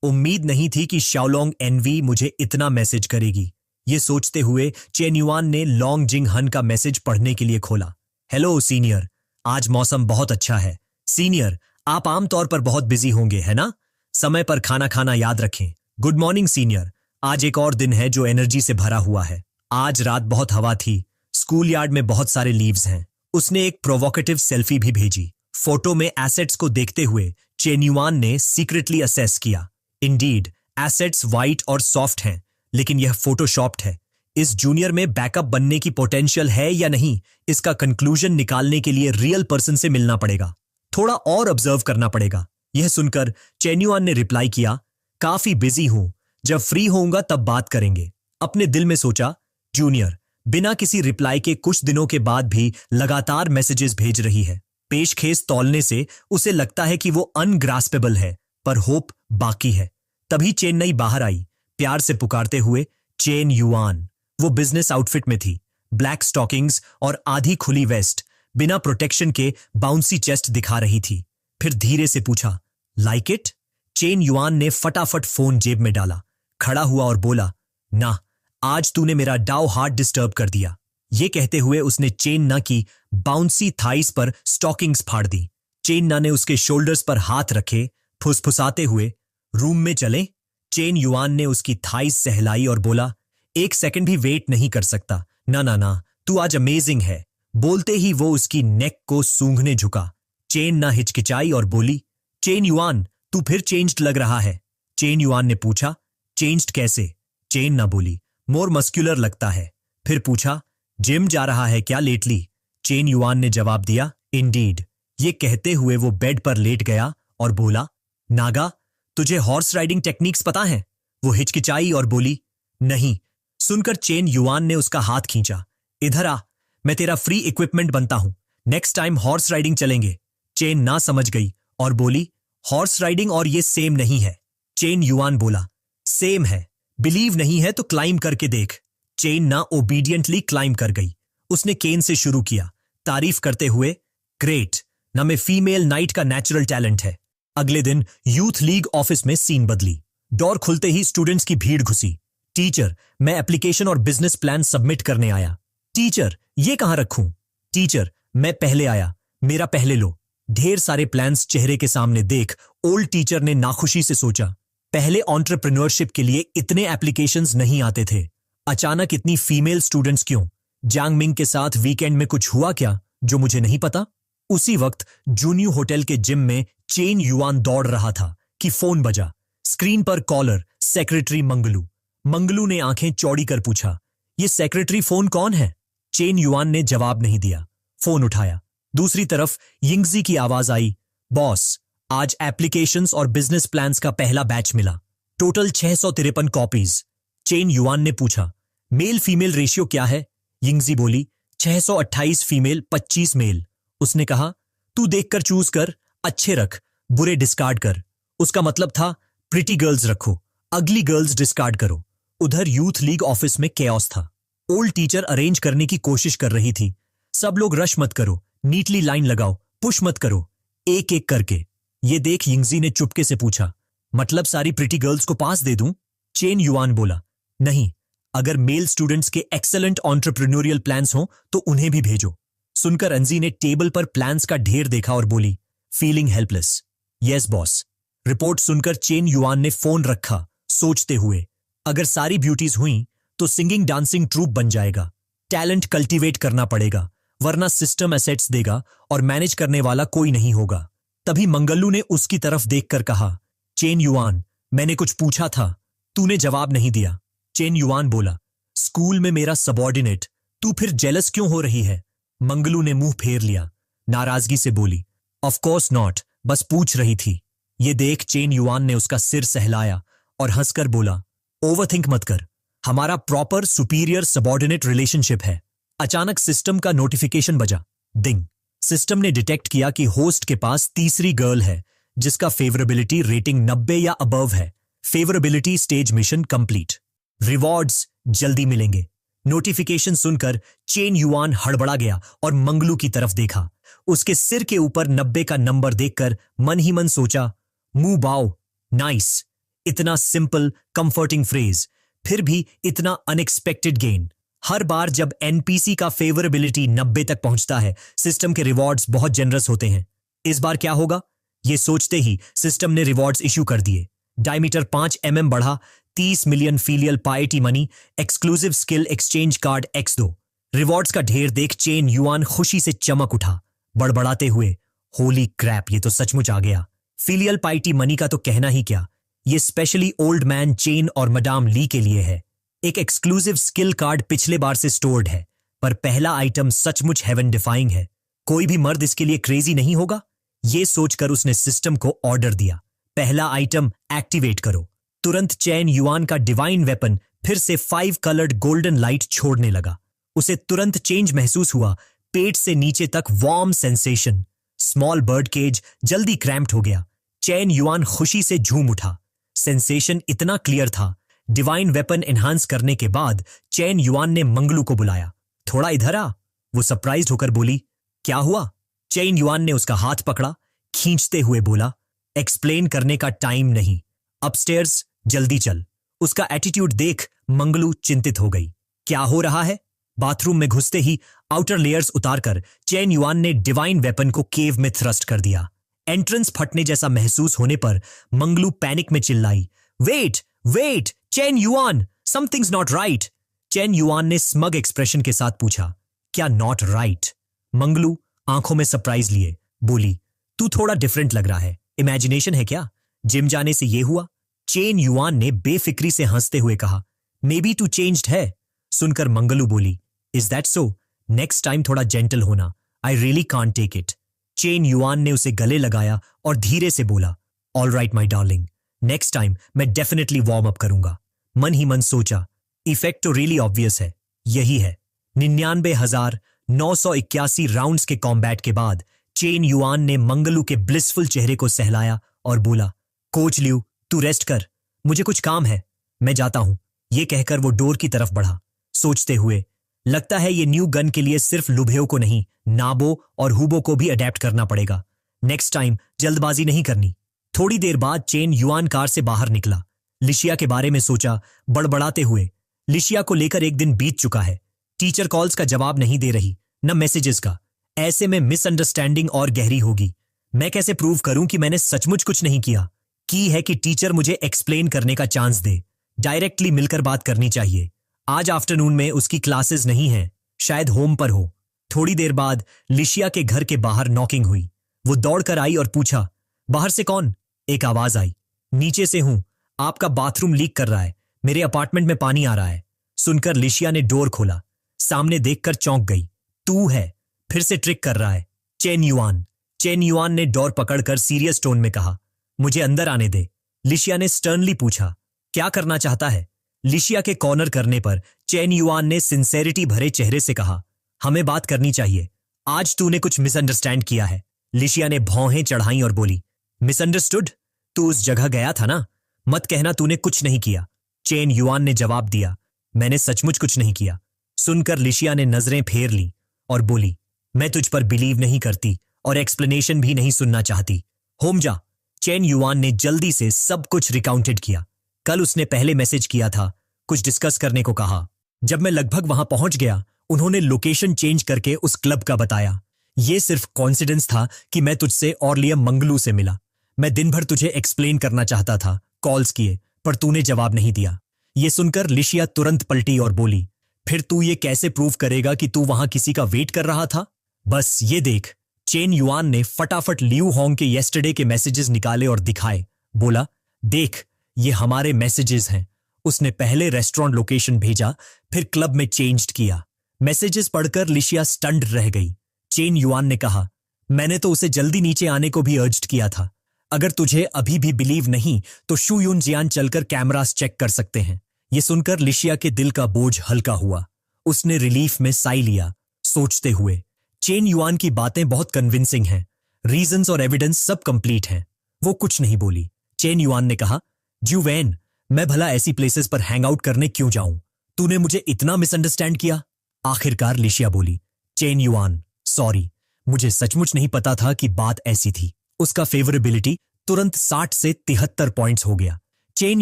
S1: उम्मीद नहीं थी कि शाओलोंग एनवी मुझे इतना मैसेज करेगी। ये सोचते हुए चेन युआन ने लॉन्ग जिंग हन का मैसेज पढ़ने के लिए खोला। हेलो सीनियर, आज मौसम बहुत अच्छा है। सीनियर, आप आमतौर पर बहुत बिजी होंगे, है ना? समय पर खाना खाना याद रखें। गुड मॉर्निंग सीनियर, आज एक और दिन है जो एनर्जी से भरा हुआ है। आज रात बहुत हवा थी। स्कूल यार्ड में बहुत सारे लीव्स हैं। उसने एक प्रोवोकेटिव सेल्फी भी भेजी। फोटो में एसेट्स को देखते हुए चेन युआन ने सीक्रेटली असेस किया। इंडीड एसेट्स वाइट और सॉफ्ट हैं, लेकिन यह फोटोशॉप्ड है। इस जूनियर में बैकअप बनने की पोटेंशियल है या नहीं, इसका कंक्लूजन निकालने के लिए रियल पर्सन से मिलना पड़ेगा, थोड़ा और ऑब्जर्व करना पड़ेगा। यह सुनकर चेन युआन ने रिप्लाई किया, काफी बिजी हूं, जब फ्री होऊंगा तब बात करेंगे। अपने दिल में सोचा, जूनियर बिना किसी रिप्लाई के कुछ दिनों के बाद भी लगातार मैसेजेस भेज रही है। पेशखेस तौलने से उसे लगता है कि वो अनग्रास्पेबल है, पर होप बाकी है। तभी चेन्नई बाहर आई, प्यार से पुकारते हुए, चेन युआन। वो बिजनेस आउटफिट में थी, ब्लैक स्टॉकिंग्स और आधी खुली वेस्ट, बिना प्रोटेक्शन के बाउंसी चेस्ट दिखा रही थी। फिर धीरे से पूछा, लाइक इट? चेन युआन ने फटाफट फोन जेब में डाला, खड़ा हुआ और बोला, ना, आज तूने मेरा डाउ हार्ट डिस्टर्ब कर दिया। ये कहते हुए उसने चेन ना की बाउंसी थाइस पर स्टॉकिंग्स फाड़ दी। चेन ना ने उसके शोल्डर्स पर हाथ रखे, फुसफुसाते हुए, रूम में चले? चेन युआन ने उसकी थाइस सहलाई और बोला, एक सेकंड भी वेट नहीं कर सकता। ना ना ना, तू आज अमेजिंग है। बोलते ही वो उसकी नेक को सूंघने झुका। चेन ना हिचकिचाई और बोली, चेन युआन, तू फिर चेंज्ड लग रहा है। चेन युआन ने पूछा, चेंज्ड कैसे? चेन ना बोली, मोर मस्कुलर लगता है। फिर पूछा, जिम जा रहा है क्या लेटली? चेन युआन ने जवाब दिया, इंडीड। ये कहते हुए वो बेड पर लेट गया और बोला, नागा, तुझे हॉर्स राइडिंग टेक्निक्स पता है? वो हिचकिचाई और बोली, नहीं। सुनकर चेन युआन ने उसका हाथ खींचा, इधर आ, मैं तेरा फ्री इक्विपमेंट बनता हूं, नेक्स्ट टाइम हॉर्स राइडिंग चलेंगे। चेन ना समझ गई और बोली, हॉर्स राइडिंग और ये सेम नहीं है। चेन युआन बोला, सेम है, बिलीव नहीं है तो क्लाइंब करके देख। चेन ना ओबीडियंटली क्लाइंब कर गई। उसने केन से शुरू किया, तारीफ करते हुए, ग्रेट, ना में फीमेल नाइट का नेचुरल टैलेंट है। अगले दिन यूथ लीग ऑफिस में सीन बदली। डोर खुलते ही स्टूडेंट्स की भीड़ घुसी। टीचर, मैं एप्लीकेशन और बिजनेस प्लान सबमिट करने आया। टीचर, ये कहां रखूं? टीचर, मैं पहले आया, मेरा पहले लो। ढेर सारे प्लान्स चेहरे के सामने देख ओल्ड टीचर ने नाखुशी से सोचा, पहले एंटरप्रेन्योरशिप के लिए इतने एप्लीकेशंस नहीं आते थे। अचानक इतनी फीमेल स्टूडेंट्स क्यों? जांगमिंग के साथ वीकेंड में कुछ हुआ क्या जो मुझे नहीं पता? उसी वक्त जूनियो होटल के जिम में चेन युआन दौड़ रहा था कि फोन बजा। स्क्रीन पर कॉलर सेक्रेटरी मंगलू। मंगलू ने आंखें चौड़ी कर पूछा, ये सेक्रेटरी फोन कौन है? चेन युआन ने जवाब नहीं दिया, फोन उठाया। दूसरी तरफ यिंगजी की आवाज आई, बॉस, आज एप्लीकेशंस और बिजनेस प्लान्स का पहला बैच मिला, टोटल 653 कॉपीज। चेन युआन ने पूछा, मेल फीमेल रेशियो क्या है? यिंगजी बोली, 628 फीमेल 25 मेल। उसने कहा, तू देखकर चूज कर, अच्छे रख, बुरे डिस्कार्ड कर। उसका मतलब था, प्रिटी गर्ल्स रखो, अगली गर्ल्स डिस्कार्ड करो। उधर यूथ लीग ऑफिस में केओस था। ओल्ड टीचर अरेंज करने की कोशिश कर रही थी, सब लोग रश मत करो, नीटली लाइन लगाओ, पुश मत करो, एक एक करके। ये देख यिंगजी ने चुपके से पूछा, मतलब सारी प्रिटी गर्ल्स को पास दे दूं? चेन युआन बोला, नहीं, अगर मेल स्टूडेंट्स के एक्सेलेंट एंटरप्रेन्योरियल प्लान्स हों तो उन्हें भी भेजो। सुनकर अंजी ने टेबल पर प्लान्स का ढेर देखा और बोली, feeling helpless. Yes boss. Report सुनकर चेन युआन ने फोन रखा, सोचते हुए, अगर सारी ब्यूटीज हुई तो सिंगिंग डांसिंग ट्रूप बन जाएगा। टैलेंट कल्टीवेट करना पड़ेगा, वरना सिस्टम एसेट्स देगा और मैनेज करने वाला कोई नहीं होगा। तभी मंगलू ने उसकी तरफ देखकर कहा, चेन युआन, मैंने कुछ पूछा था, तूने जवाब नहीं दिया। चेन युआन बोला, स्कूल में मेरा सबॉर्डिनेट, तू फिर जेलस क्यों हो रही है? मंगलू ने मुंह फेर लिया, नाराजगी से बोली, ऑफ कोर्स नॉट, बस पूछ रही थी। ये देख चेन युआन ने उसका सिर सहलाया और हंसकर बोला, ओवरथिंक मत कर, हमारा प्रॉपर सुपीरियर सबॉर्डिनेट रिलेशनशिप है। अचानक सिस्टम का नोटिफिकेशन बजा, डिंग। सिस्टम ने डिटेक्ट किया कि होस्ट के पास तीसरी गर्ल है जिसका फेवरेबिलिटी रेटिंग 90 या अबव है। फेवरेबिलिटी स्टेज मिशन कंप्लीट, रिवॉर्ड्स जल्दी मिलेंगे। नोटिफिकेशन सुनकर चेन युआन हड़बड़ा गया और मंगलू की तरफ देखा। उसके सिर के ऊपर 90 का नंबर देखकर मन ही मन सोचा, मुंह बाओ, नाइस। इतना सिंपल कंफर्टिंग फ्रेज, फिर भी इतना अनएक्सपेक्टेड गेन। हर बार जब एनपीसी का फेवरेबिलिटी 90 तक पहुंचता है, सिस्टम के रिवॉर्ड्स बहुत जेनरस होते हैं। इस बार क्या होगा? ये सोचते ही सिस्टम ने रिवॉर्ड्स इश्यू कर दिए। डायमीटर 5 mm बढ़ा, 30 million filial piety money, exclusive skill exchange card X2। Rewards का ढेर देख चेन युआन खुशी से चमक उठा, बड़बड़ाते हुए, होली क्रैप, ये तो सचमुच आ गया। फीलियल पाइटी मनी का तो कहना ही क्या, ये स्पेशली ओल्ड मैन चेन और मडाम ली के लिए है। एक एक्सक्लूसिव स्किल कार्ड पिछले बार से स्टोर्ड है, पर पहला आइटम सचमुच हेवन डिफाइंग है। कोई भी मर्द इसके लिए क्रेजी नहीं होगा। ये सोचकर उसने सिस्टम को ऑर्डर दिया, पहला आइटम एक्टिवेट करो। तुरंत चैन युआन का डिवाइन वेपन फिर से 5 कलर्ड गोल्डन लाइट छोड़ने लगा। उसे तुरंत चेंज महसूस हुआ, पेट से नीचे तक warm sensation. Small bird cage जल्दी क्रैम्प्ड हो गया। चैन युआन खुशी से झूम उठा। सेंसेशन इतना क्लियर था। डिवाइन वेपन एनहांस करने के बाद चैन युआन ने मंगलू को बुलाया। थोड़ा इधर आ। वो सरप्राइज्ड होकर बोली, क्या हुआ? चैन युआन ने उसका हाथ पकड़ा, खींचते हुए बोला, एक्सप्लेन करने का टाइम नहीं, अपस्टेयर्स जल्दी चल। उसका एटीट्यूड देख मंगलू चिंतित हो गई। क्या हो रहा है? बाथरूम में घुसते ही आउटर लेयर्स उतारकर चैन युआन ने डिवाइन वेपन को केव में थ्रस्ट कर दिया। एंट्रेंस फटने जैसा महसूस होने पर मंगलू पैनिक में चिल्लाई, wait wait Chen Yuan, something's not right. Chen Yuan ने स्मग एक्सप्रेशन के साथ पूछा, क्या नॉट राइट? मंगलू आंखों में सरप्राइज लिए बोली, तू थोड़ा डिफरेंट लग रहा है, इमेजिनेशन है क्या? जिम जाने से ये हुआ? चेन युआन ने बेफिक्री से हंसते हुए कहा, मे बी तू चेंज्ड है। सुनकर मंगलू बोली, is that so? Next time थोड़ा जेंटल होना, I really can't take it. Chen Yuan ने उसे गले लगाया और धीरे से बोला, all right my darling, next time मैं डेफिनेटली वार्म अप करूंगा। मन ही मन सोचा, इफेक्ट तो रियली ऑब्वियस है, यही है। 99,981 राउंड्स के कॉम्बैट के बाद चेन युआन ने मंगलू के ब्लिसफुल चेहरे को सहलाया और बोला, कोच लियू तू रेस्ट कर, मुझे कुछ काम है, मैं जाता हूं। ये कहकर वो डोर की तरफ बढ़ा, सोचते हुए, लगता है ये न्यू गन के लिए सिर्फ लुभेओ को नहीं, नाबो और हुबो को भी अडेप्ट करना पड़ेगा। नेक्स्ट टाइम जल्दबाजी नहीं करनी। थोड़ी देर बाद चेन युआन कार से बाहर निकला। लिशिया के बारे में सोचा, बड़बड़ाते हुए, लिशिया को लेकर एक दिन बीत चुका है। टीचर कॉल्स का जवाब नहीं दे रही, न मैसेजेस का। ऐसे में मिसअंडरस्टैंडिंग और गहरी होगी। मैं कैसे प्रूव करूं कि मैंने सचमुच कुछ नहीं किया? की है कि टीचर मुझे एक्सप्लेन करने का चांस दे। डायरेक्टली मिलकर बात करनी चाहिए। आज आफ्टरनून में उसकी क्लासेस नहीं हैं, शायद होम पर हो। थोड़ी देर बाद लिशिया के घर के बाहर नॉकिंग हुई। वो दौड़कर आई और पूछा, बाहर से कौन? एक आवाज आई, नीचे से हूं, आपका बाथरूम लीक कर रहा है, मेरे अपार्टमेंट में पानी आ रहा है। सुनकर लिशिया ने डोर खोला। सामने देखकर चौंक गई। तू है, फिर से ट्रिक कर रहा है। Chain yuan. चेन युआन ने डोर पकड़कर सीरियस टोन में कहा, मुझे अंदर आने दे। लिशिया ने स्टर्नली पूछा, क्या करना चाहता है? लिशिया के कॉर्नर करने पर चेन युआन ने सिंसेरिटी भरे चेहरे से कहा, हमें बात करनी चाहिए। आज तूने कुछ मिसअंडरस्टैंड किया है। लिशिया ने भौहें चढ़ाई और बोली, मिसअंडरस्टूड? तू उस जगह गया था ना, मत कहना तूने कुछ नहीं किया। चेन युआन ने जवाब दिया, मैंने सचमुच कुछ नहीं किया। सुनकर लिशिया ने नजरें फेर ली और बोली, मैं तुझ पर बिलीव नहीं करती और एक्सप्लेनेशन भी नहीं सुनना चाहती। होम जा। चेन युआन ने जल्दी से सब कुछ रिकाउंटेड किया। कल उसने पहले मैसेज किया था, कुछ डिस्कस करने को कहा। जब मैं लगभग वहां पहुंच गया, उन्होंने लोकेशन चेंज करके उस क्लब का बताया। यह सिर्फ कॉन्सिडेंस था कि मैं तुझसे और लियम मंगलू से मिला। मैं दिन भर तुझे एक्सप्लेन करना चाहता था, कॉल्स किए, पर तूने जवाब नहीं दिया। यह सुनकर लिशिया तुरंत पलटी और बोली, फिर तू ये कैसे प्रूव करेगा कि तू वहां किसी का वेट कर रहा था? बस ये देख। चेन युआन ने फटाफट लियू होंग के येस्टरडे के मैसेजेस निकाले और दिखाए। बोला, देख, ये हमारे मैसेजेस हैं। उसने पहले रेस्टोरेंट लोकेशन भेजा, फिर क्लब में चेंज्ड किया। मैसेजेस पढ़कर लिशिया स्टन्ड रह गई। चेन युआन ने कहा, मैंने तो उसे जल्दी नीचे आने को भी अर्ज्ड किया था। अगर तुझे अभी भी बिलीव नहीं तो शू यून जियान चलकर कैमरास चेक कर सकते हैं। ये सुनकर लिशिया के दिल का बोझ हल्का हुआ। उसने रिलीफ में साई लिया, सोचते हुए, चेन युआन की बातें बहुत कन्विंसिंग हैं, रीजंस और एविडेंस सब कंप्लीट हैं। वो कुछ नहीं बोली। चेन युआन ने कहा, ज्यू वैन, मैं भला ऐसी प्लेसेस पर हैंग आउट करने क्यों जाऊं? तूने मुझे इतना मिसअंडरस्टैंड किया। आखिरकार लिशिया बोली, चेन युआन, सॉरी, मुझे सचमुच नहीं पता था कि बात ऐसी थी। उसका फेवरेबिलिटी तुरंत 60 से 73 पॉइंट्स हो गया। चेन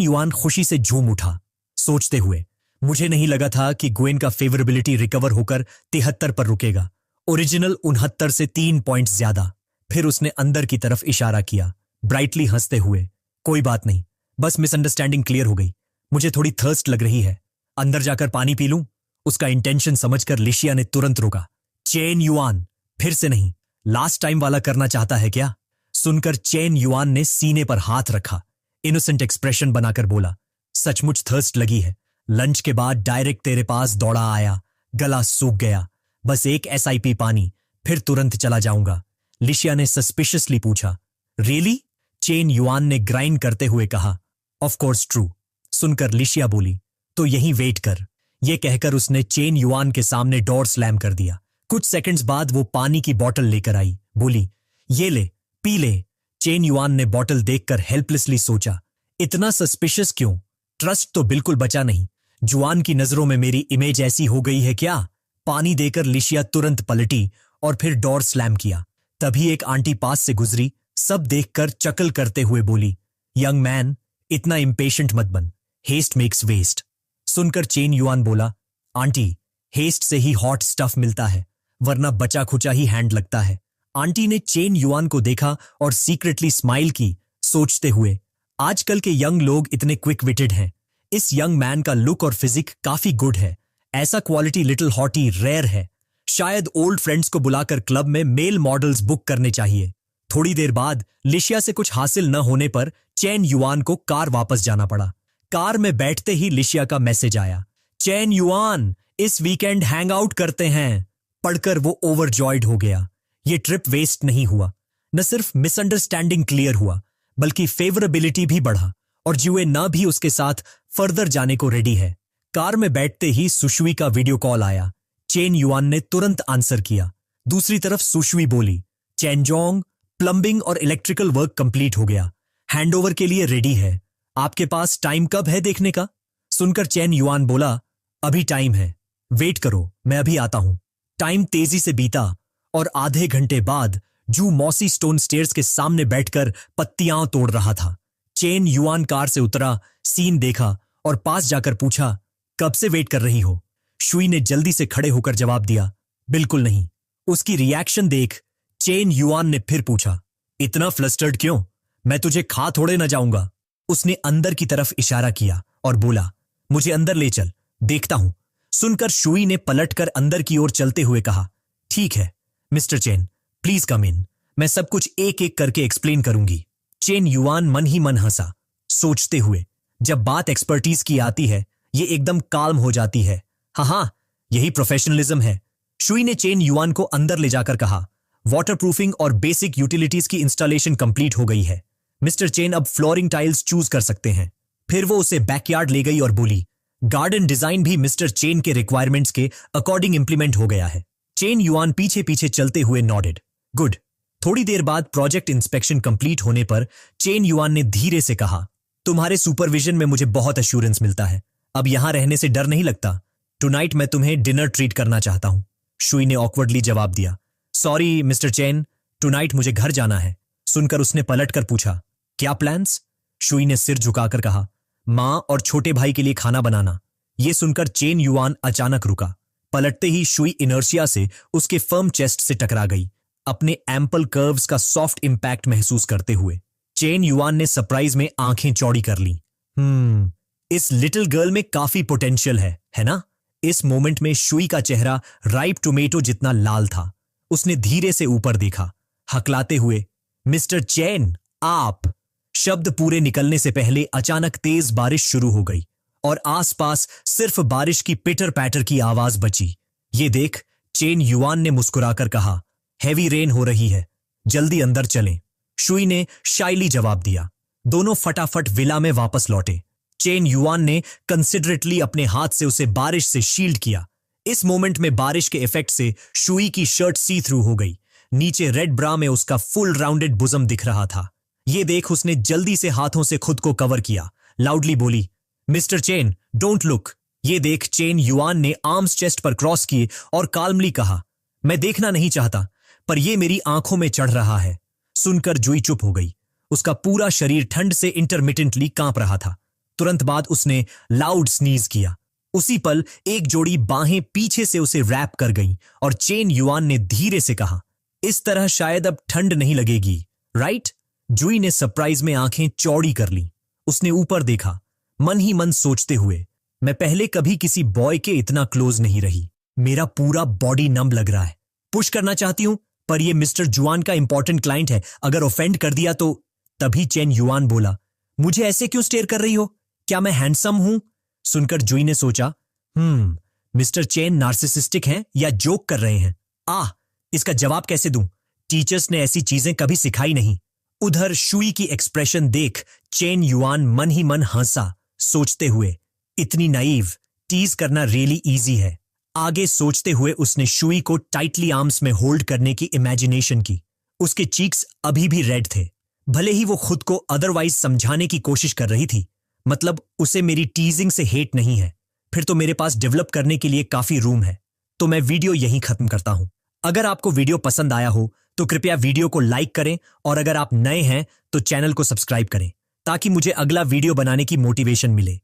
S1: युआन खुशी से झूम उठा, सोचते हुए, मुझे नहीं लगा था कि ग्वेन का फेवरेबिलिटी रिकवर होकर 73 पर रुकेगा। ओरिजिनल 69 से 3 पॉइंट्स ज्यादा। फिर उसने अंदर की तरफ इशारा किया, ब्राइटली हंसते हुए, कोई बात नहीं, बस मिसअंडरस्टैंडिंग क्लियर हो गई। मुझे थोड़ी थर्स्ट लग रही है, अंदर जाकर पानी पी लूं? उसका इंटेंशन समझकर लिशिया ने तुरंत रोका। चेन युआन, फिर से नहीं, लास्ट टाइम वाला करना चाहता है क्या? सुनकर चेन युआन ने सीने पर हाथ रखा। इनोसेंट एक्सप्रेशन बनाकर बोला, सचमुच थर्स्ट लगी है। लंच के बाद डायरेक्ट तेरे पास दौड़ा आया, गला सूख गया, बस एक एसआईपी पानी, फिर तुरंत चला जाऊंगा। लिशिया ने सस्पिशियसली पूछा, रियली? चेन युआन ने ग्राइंड करते हुए कहा, ऑफ कोर्स ट्रू। सुनकर लिशिया बोली, तो यहीं वेट कर। यह कहकर उसने चेन युआन के सामने डोर स्लैम कर दिया। कुछ सेकंड्स बाद वो पानी की बोतल लेकर आई, बोली, ये ले, पी ले। चेन युआन ने बोतल देखकर हेल्पलेसली सोचा, इतना सस्पिशियस क्यों? ट्रस्ट तो बिल्कुल बचा नहीं। जुआन की नजरों में मेरी इमेज ऐसी हो गई है क्या? पानी देकर लिशिया तुरंत पलटी और फिर डोर स्लैम किया। तभी एक आंटी पास से गुजरी, सब देखकर चकल करते हुए बोली, यंग मैन, इतना इम्पेशेंट मत बन, हेस्ट मेक्स वेस्ट। सुनकर चेन युआन बोला, आंटी, हेस्ट से ही हॉट स्टफ मिलता है, वरना बचा खुचा ही हैंड लगता है। आंटी ने चेन युआन को देखा और सीक्रेटली स्माइल की, सोचते हुए, आजकल के यंग लोग इतने क्विक विटेड हैं। इस यंग मैन का लुक और फिजिक काफी गुड है। ऐसा क्वालिटी लिटिल हॉटी रेयर है। शायद ओल्ड फ्रेंड्स को बुलाकर क्लब में मेल मॉडल्स बुक करने चाहिए। थोड़ी देर बाद लिशिया से कुछ हासिल न होने पर चेन युआन को कार वापस जाना पड़ा। कार में बैठते ही लिशिया का मैसेज आया, चेन युआन, इस वीकेंड हैंग आउट करते हैं। पढ़कर वो ओवरजॉयड हो गया। ये ट्रिप वेस्ट नहीं हुआ। न सिर्फ मिसअंडरस्टैंडिंग क्लियर हुआ, बल्कि फेवरेबिलिटी भी बढ़ा और जुए न भी उसके साथ फर्दर जाने को रेडी है। कार में बैठते ही सुशुई का वीडियो कॉल आया। चेन युआन ने तुरंत आंसर किया। दूसरी तरफ सुशुई बोली, चेनजोंग, प्लम्बिंग और इलेक्ट्रिकल वर्क कंप्लीट हो गया, हैंडओवर के लिए रेडी है। आपके पास टाइम कब है देखने का? सुनकर चेन युआन बोला, अभी टाइम है, वेट करो, मैं अभी आता हूं। टाइम तेजी से बीता और आधे घंटे बाद जू मॉसी स्टोन स्टेयर्स के सामने बैठकर पत्तियां तोड़ रहा था। चेन युआन कार से उतरा, सीन देखा और पास जाकर पूछा, कब से वेट कर रही हो? शुई ने जल्दी से खड़े होकर जवाब दिया, बिल्कुल नहीं। उसकी रिएक्शन देख चेन युआन ने फिर पूछा, इतना फ्लस्टर्ड क्यों? मैं तुझे खा थोड़े न जाऊंगा। उसने अंदर की तरफ इशारा किया और बोला, मुझे अंदर ले चल, देखता हूं। सुनकर शुई ने पलटकर अंदर की ओर चलते हुए कहा, ठीक है मिस्टर चेन, प्लीज कम इन, मैं सब कुछ एक एक करके एक्सप्लेन करूंगी। चेन युआन मन ही मन हंसा, सोचते हुए, जब बात एक्सपर्टीज की आती है ये एकदम काल्म हो जाती है। हाँ, यही प्रोफेशनलिज्म है। शुई ने चेन युआन को अंदर ले जाकर कहा, वाटरप्रूफिंग और बेसिक यूटिलिटीज की इंस्टॉलेशन कंप्लीट हो गई है। मिस्टर चेन अब फ्लोरिंग टाइल्स चूज कर सकते हैं। फिर वो उसे बैकयार्ड ले गई और बोली, गार्डन डिजाइन भी मिस्टर चेन के रिक्वायरमेंट्स के अकॉर्डिंग इंप्लीमेंट हो गया है। चेन युआन पीछे पीछे चलते हुए नॉडेड, गुड। थोड़ी देर बाद प्रोजेक्ट इंस्पेक्शन कंप्लीट होने पर चेन युआन ने धीरे से कहा, तुम्हारे सुपरविजन में मुझे बहुत एश्योरेंस मिलता है। अब यहां रहने से डर नहीं लगता। टुनाइट मैं तुम्हें डिनर ट्रीट करना चाहता हूं। शुई ने ऑकवर्डली जवाब दिया, सॉरी मिस्टर चेन, टुनाइट मुझे घर जाना है। सुनकर उसने पलटकर पूछा, क्या प्लान्स? शुई ने सिर झुकाकर कहा, मां और छोटे भाई के लिए खाना बनाना। यह सुनकर चेन युआन अचानक रुका। पलटते ही शुई इनर्शिया से उसके फर्म चेस्ट से टकरा गई, अपने एम्पल कर्व्स का सॉफ्ट इंपैक्ट महसूस करते हुए। चेन युआन ने सरप्राइज में आंखें चौड़ी कर ली। इस लिटिल गर्ल में काफी पोटेंशियल है ना? इस मोमेंट में शुई का चेहरा राइप टोमेटो जितना लाल था। उसने धीरे से ऊपर देखा, हकलाते हुए, मिस्टर चेन, आप। शब्द पूरे निकलने से पहले अचानक तेज बारिश शुरू हो गई और आसपास सिर्फ बारिश की पिटर पैटर की आवाज बची। ये देख चेन युआन ने मुस्कुराकर कहा, हैवी रेन हो रही है, जल्दी अंदर चलें। शुई ने शाइली जवाब दिया। दोनों फटाफट विला में वापस लौटे। चेन युआन ने कंसिडरेटली अपने हाथ से उसे बारिश से शील्ड किया। इस मोमेंट में बारिश के इफेक्ट से शुई की शर्ट सी थ्रू हो गई। नीचे रेड ब्रा में उसका फुल राउंडेड बुजम दिख रहा था। ये देख उसने जल्दी से हाथों से खुद को कवर किया, लाउडली बोली, मिस्टर चेन, डोंट लुक। ये देख चेन युआन ने आर्म्स चेस्ट पर क्रॉस किए और काल्मली कहा, मैं देखना नहीं चाहता, पर यह मेरी आंखों में चढ़ रहा है। सुनकर जुई चुप हो गई। उसका पूरा शरीर ठंड से इंटरमिटेंटली कांप रहा था। तुरंत बाद उसने लाउड स्नीज किया। उसी पल एक जोड़ी बाहें पीछे से उसे रैप कर गईं और चेन युआन ने धीरे से कहा, इस तरह शायद अब ठंड नहीं लगेगी, राइट? जुई ने सरप्राइज में आंखें चौड़ी कर ली। उसने ऊपर देखा, मन ही मन सोचते हुए, मैं पहले कभी किसी बॉय के इतना क्लोज नहीं रही। मेरा पूरा बॉडी नम लग रहा है। पुश करना चाहती हूं, पर यह मिस्टर जुआन का इंपॉर्टेंट क्लाइंट है, अगर ऑफेंड कर दिया तो। तभी चेन युआन बोला, मुझे ऐसे क्यों स्टेयर कर रही हो? क्या मैं हैंडसम हूं? सुनकर जुई ने सोचा, मिस्टर चेन नार्सिसिस्टिक हैं या जोक कर रहे हैं? इसका जवाब कैसे दूं? टीचर्स ने ऐसी चीजें कभी सिखाई नहीं। उधर शुई की एक्सप्रेशन देख चेन युआन मन ही मन हंसा, सोचते हुए, इतनी नाइव, टीज करना रियली इजी है। आगे सोचते हुए उसने शुई को टाइटली आर्म्स में होल्ड करने की इमेजिनेशन की। उसके चीक्स अभी भी रेड थे। भले ही वो खुद को अदरवाइज समझाने की कोशिश कर रही थी, मतलब उसे मेरी टीजिंग से हेट नहीं है, फिर तो मेरे पास डेवलप करने के लिए काफी रूम है। तो मैं वीडियो यहीं खत्म करता हूं। अगर आपको वीडियो पसंद आया हो तो कृपया वीडियो को लाइक करें और अगर आप नए हैं तो चैनल को सब्सक्राइब करें ताकि मुझे अगला वीडियो बनाने की मोटिवेशन मिले।